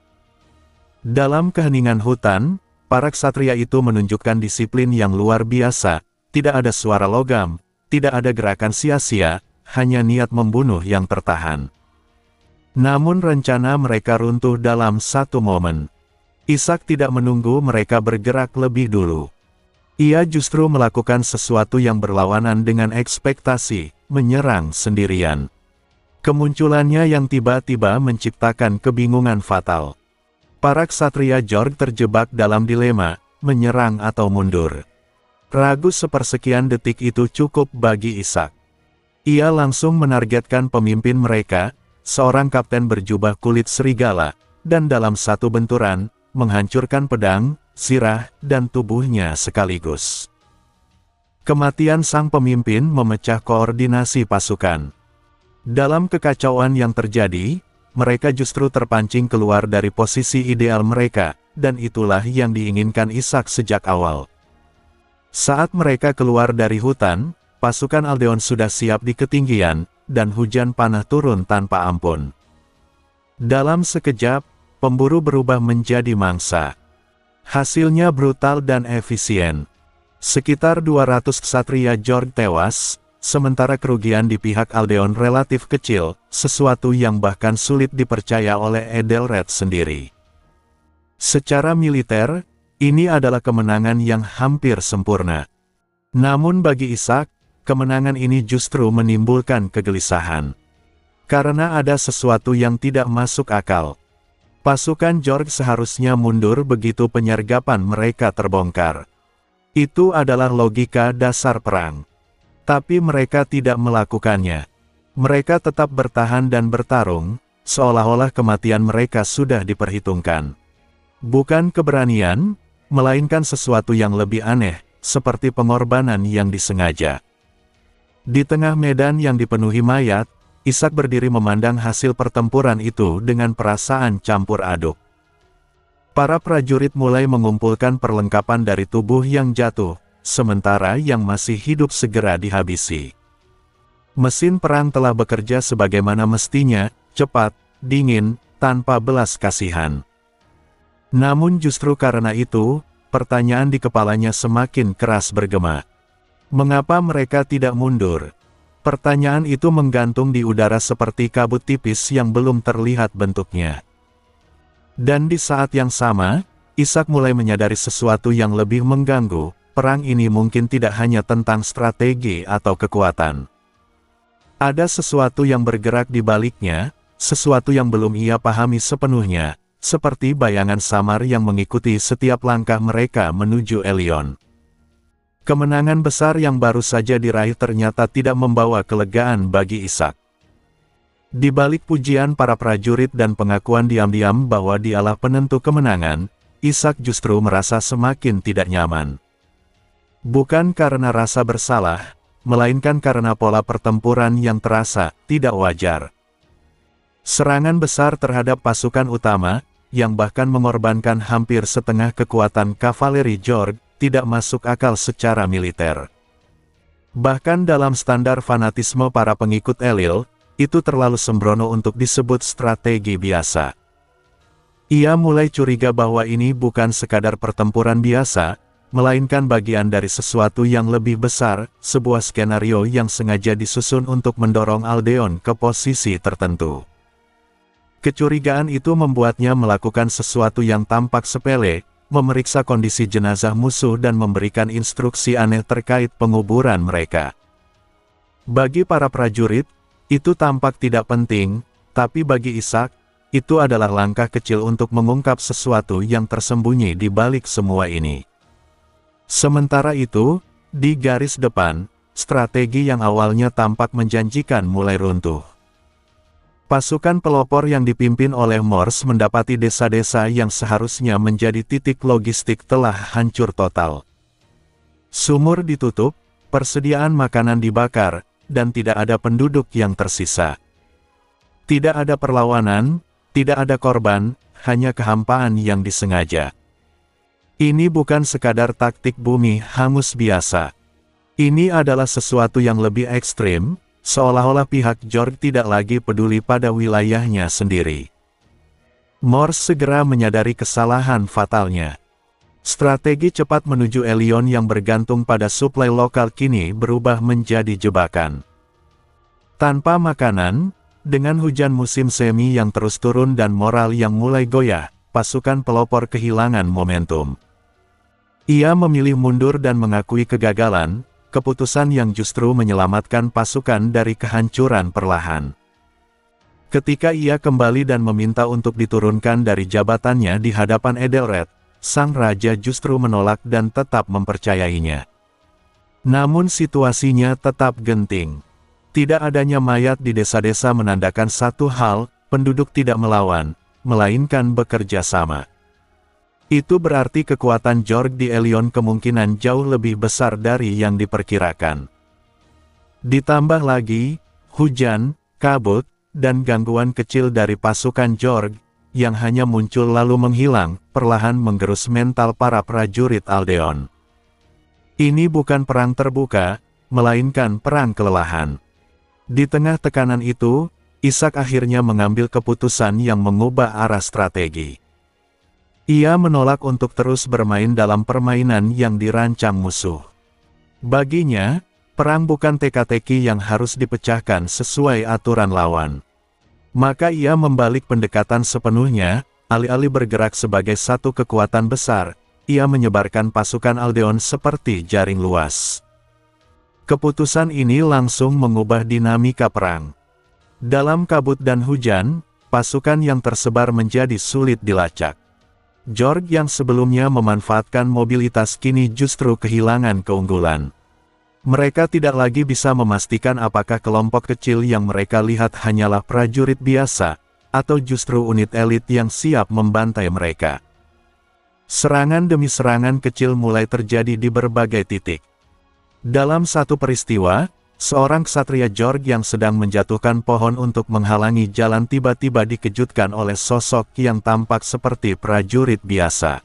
Dalam keheningan hutan, para ksatria itu menunjukkan disiplin yang luar biasa, tidak ada suara logam, tidak ada gerakan sia-sia, hanya niat membunuh yang tertahan. Namun rencana mereka runtuh dalam satu momen. Ishak tidak menunggu mereka bergerak lebih dulu. Ia justru melakukan sesuatu yang berlawanan dengan ekspektasi, menyerang sendirian. Kemunculannya yang tiba-tiba menciptakan kebingungan fatal. Para ksatria Jorg terjebak dalam dilema, menyerang atau mundur. Ragu sepersekian detik itu cukup bagi Ishak. Ia langsung menargetkan pemimpin mereka, seorang kapten berjubah kulit serigala, dan dalam satu benturan, menghancurkan pedang, sirah, dan tubuhnya sekaligus. Kematian sang pemimpin memecah koordinasi pasukan. Dalam kekacauan yang terjadi, mereka justru terpancing keluar dari posisi ideal mereka, dan itulah yang diinginkan Ishak sejak awal. Saat mereka keluar dari hutan, pasukan Aldeon sudah siap di ketinggian, dan hujan panah turun tanpa ampun. Dalam sekejap, pemburu berubah menjadi mangsa. Hasilnya brutal dan efisien. Sekitar 200 ksatria Jorg tewas, sementara kerugian di pihak Aldeon relatif kecil, sesuatu yang bahkan sulit dipercaya oleh Edelred sendiri. Secara militer, ini adalah kemenangan yang hampir sempurna. Namun bagi Ishak, kemenangan ini justru menimbulkan kegelisahan. Karena ada sesuatu yang tidak masuk akal. Pasukan Jorg seharusnya mundur begitu penyergapan mereka terbongkar. Itu adalah logika dasar perang. Tapi mereka tidak melakukannya. Mereka tetap bertahan dan bertarung, seolah-olah kematian mereka sudah diperhitungkan. Bukan keberanian, melainkan sesuatu yang lebih aneh, seperti pengorbanan yang disengaja. Di tengah medan yang dipenuhi mayat, Ishak berdiri memandang hasil pertempuran itu dengan perasaan campur aduk. Para prajurit mulai mengumpulkan perlengkapan dari tubuh yang jatuh, sementara yang masih hidup segera dihabisi. Mesin perang telah bekerja sebagaimana mestinya, cepat, dingin, tanpa belas kasihan. Namun justru karena itu, pertanyaan di kepalanya semakin keras bergema. Mengapa mereka tidak mundur? Pertanyaan itu menggantung di udara seperti kabut tipis yang belum terlihat bentuknya. Dan di saat yang sama, Ishak mulai menyadari sesuatu yang lebih mengganggu. Perang ini mungkin tidak hanya tentang strategi atau kekuatan. Ada sesuatu yang bergerak di baliknya, sesuatu yang belum ia pahami sepenuhnya, seperti bayangan samar yang mengikuti setiap langkah mereka menuju Elion. Kemenangan besar yang baru saja diraih ternyata tidak membawa kelegaan bagi Ishak. Di balik pujian para prajurit dan pengakuan diam-diam bahwa dialah penentu kemenangan, Ishak justru merasa semakin tidak nyaman. Bukan karena rasa bersalah, melainkan karena pola pertempuran yang terasa tidak wajar. Serangan besar terhadap pasukan utama, yang bahkan mengorbankan hampir setengah kekuatan kavaleri Jorg, tidak masuk akal secara militer. Bahkan dalam standar fanatisme para pengikut Elil, itu terlalu sembrono untuk disebut strategi biasa. Ia mulai curiga bahwa ini bukan sekadar pertempuran biasa, melainkan bagian dari sesuatu yang lebih besar, sebuah skenario yang sengaja disusun untuk mendorong Aldeon ke posisi tertentu. Kecurigaan itu membuatnya melakukan sesuatu yang tampak sepele, memeriksa kondisi jenazah musuh dan memberikan instruksi aneh terkait penguburan mereka. Bagi para prajurit, itu tampak tidak penting, tapi bagi Ishak, itu adalah langkah kecil untuk mengungkap sesuatu yang tersembunyi di balik semua ini. Sementara itu, di garis depan, strategi yang awalnya tampak menjanjikan mulai runtuh. Pasukan pelopor yang dipimpin oleh Mors mendapati desa-desa yang seharusnya menjadi titik logistik telah hancur total. Sumur ditutup, persediaan makanan dibakar, dan tidak ada penduduk yang tersisa. Tidak ada perlawanan, tidak ada korban, hanya kehampaan yang disengaja. Ini bukan sekadar taktik bumi hangus biasa. Ini adalah sesuatu yang lebih ekstrim, seolah-olah pihak Jorg tidak lagi peduli pada wilayahnya sendiri. Mors segera menyadari kesalahan fatalnya. Strategi cepat menuju Elion yang bergantung pada suplai lokal kini berubah menjadi jebakan. Tanpa makanan, dengan hujan musim semi yang terus turun dan moral yang mulai goyah, pasukan pelopor kehilangan momentum. Ia memilih mundur dan mengakui kegagalan, keputusan yang justru menyelamatkan pasukan dari kehancuran perlahan. Ketika ia kembali dan meminta untuk diturunkan dari jabatannya di hadapan Edelred, sang raja justru menolak dan tetap mempercayainya. Namun situasinya tetap genting. Tidak adanya mayat di desa-desa menandakan satu hal, penduduk tidak melawan, melainkan bekerja sama. Itu berarti kekuatan Jorg di Elion kemungkinan jauh lebih besar dari yang diperkirakan. Ditambah lagi, hujan, kabut, dan gangguan kecil dari pasukan Jorg, yang hanya muncul lalu menghilang, perlahan menggerus mental para prajurit Aldeon. Ini bukan perang terbuka, melainkan perang kelelahan. Di tengah tekanan itu, Ishak akhirnya mengambil keputusan yang mengubah arah strategi. Ia menolak untuk terus bermain dalam permainan yang dirancang musuh. Baginya, perang bukan teka-teki yang harus dipecahkan sesuai aturan lawan. Maka ia membalik pendekatan sepenuhnya, alih-alih bergerak sebagai satu kekuatan besar, ia menyebarkan pasukan Aldeon seperti jaring luas. Keputusan ini langsung mengubah dinamika perang. Dalam kabut dan hujan, pasukan yang tersebar menjadi sulit dilacak. Jorg yang sebelumnya memanfaatkan mobilitas kini justru kehilangan keunggulan. Mereka tidak lagi bisa memastikan apakah kelompok kecil yang mereka lihat hanyalah prajurit biasa, atau justru unit elit yang siap membantai mereka. Serangan demi serangan kecil mulai terjadi di berbagai titik. Dalam satu peristiwa, seorang ksatria Jorg yang sedang menjatuhkan pohon untuk menghalangi jalan tiba-tiba dikejutkan oleh sosok yang tampak seperti prajurit biasa.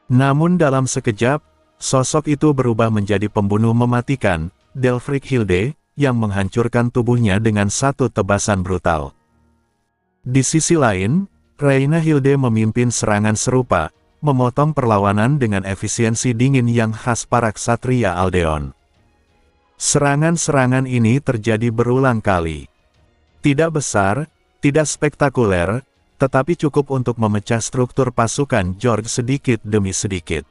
Namun dalam sekejap, sosok itu berubah menjadi pembunuh mematikan, Delfrik Hilde, yang menghancurkan tubuhnya dengan satu tebasan brutal. Di sisi lain, Reina Hilde memimpin serangan serupa, memotong perlawanan dengan efisiensi dingin yang khas para ksatria Aldeon. Serangan-serangan ini terjadi berulang kali. Tidak besar, tidak spektakuler, tetapi cukup untuk memecah struktur pasukan Jorg sedikit demi sedikit.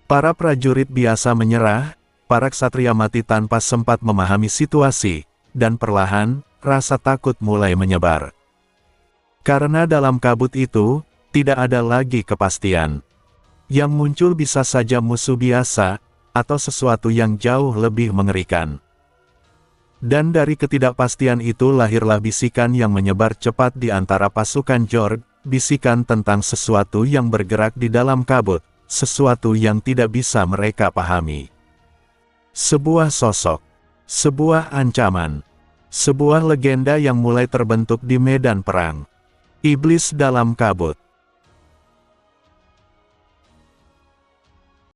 Para prajurit biasa menyerah, para ksatria mati tanpa sempat memahami situasi, dan perlahan, rasa takut mulai menyebar. Karena dalam kabut itu, tidak ada lagi kepastian. Yang muncul bisa saja musuh biasa, atau sesuatu yang jauh lebih mengerikan. Dan dari ketidakpastian itu lahirlah bisikan yang menyebar cepat di antara pasukan Jorg, bisikan tentang sesuatu yang bergerak di dalam kabut, sesuatu yang tidak bisa mereka pahami. Sebuah sosok, sebuah ancaman, sebuah legenda yang mulai terbentuk di medan perang. Iblis dalam kabut.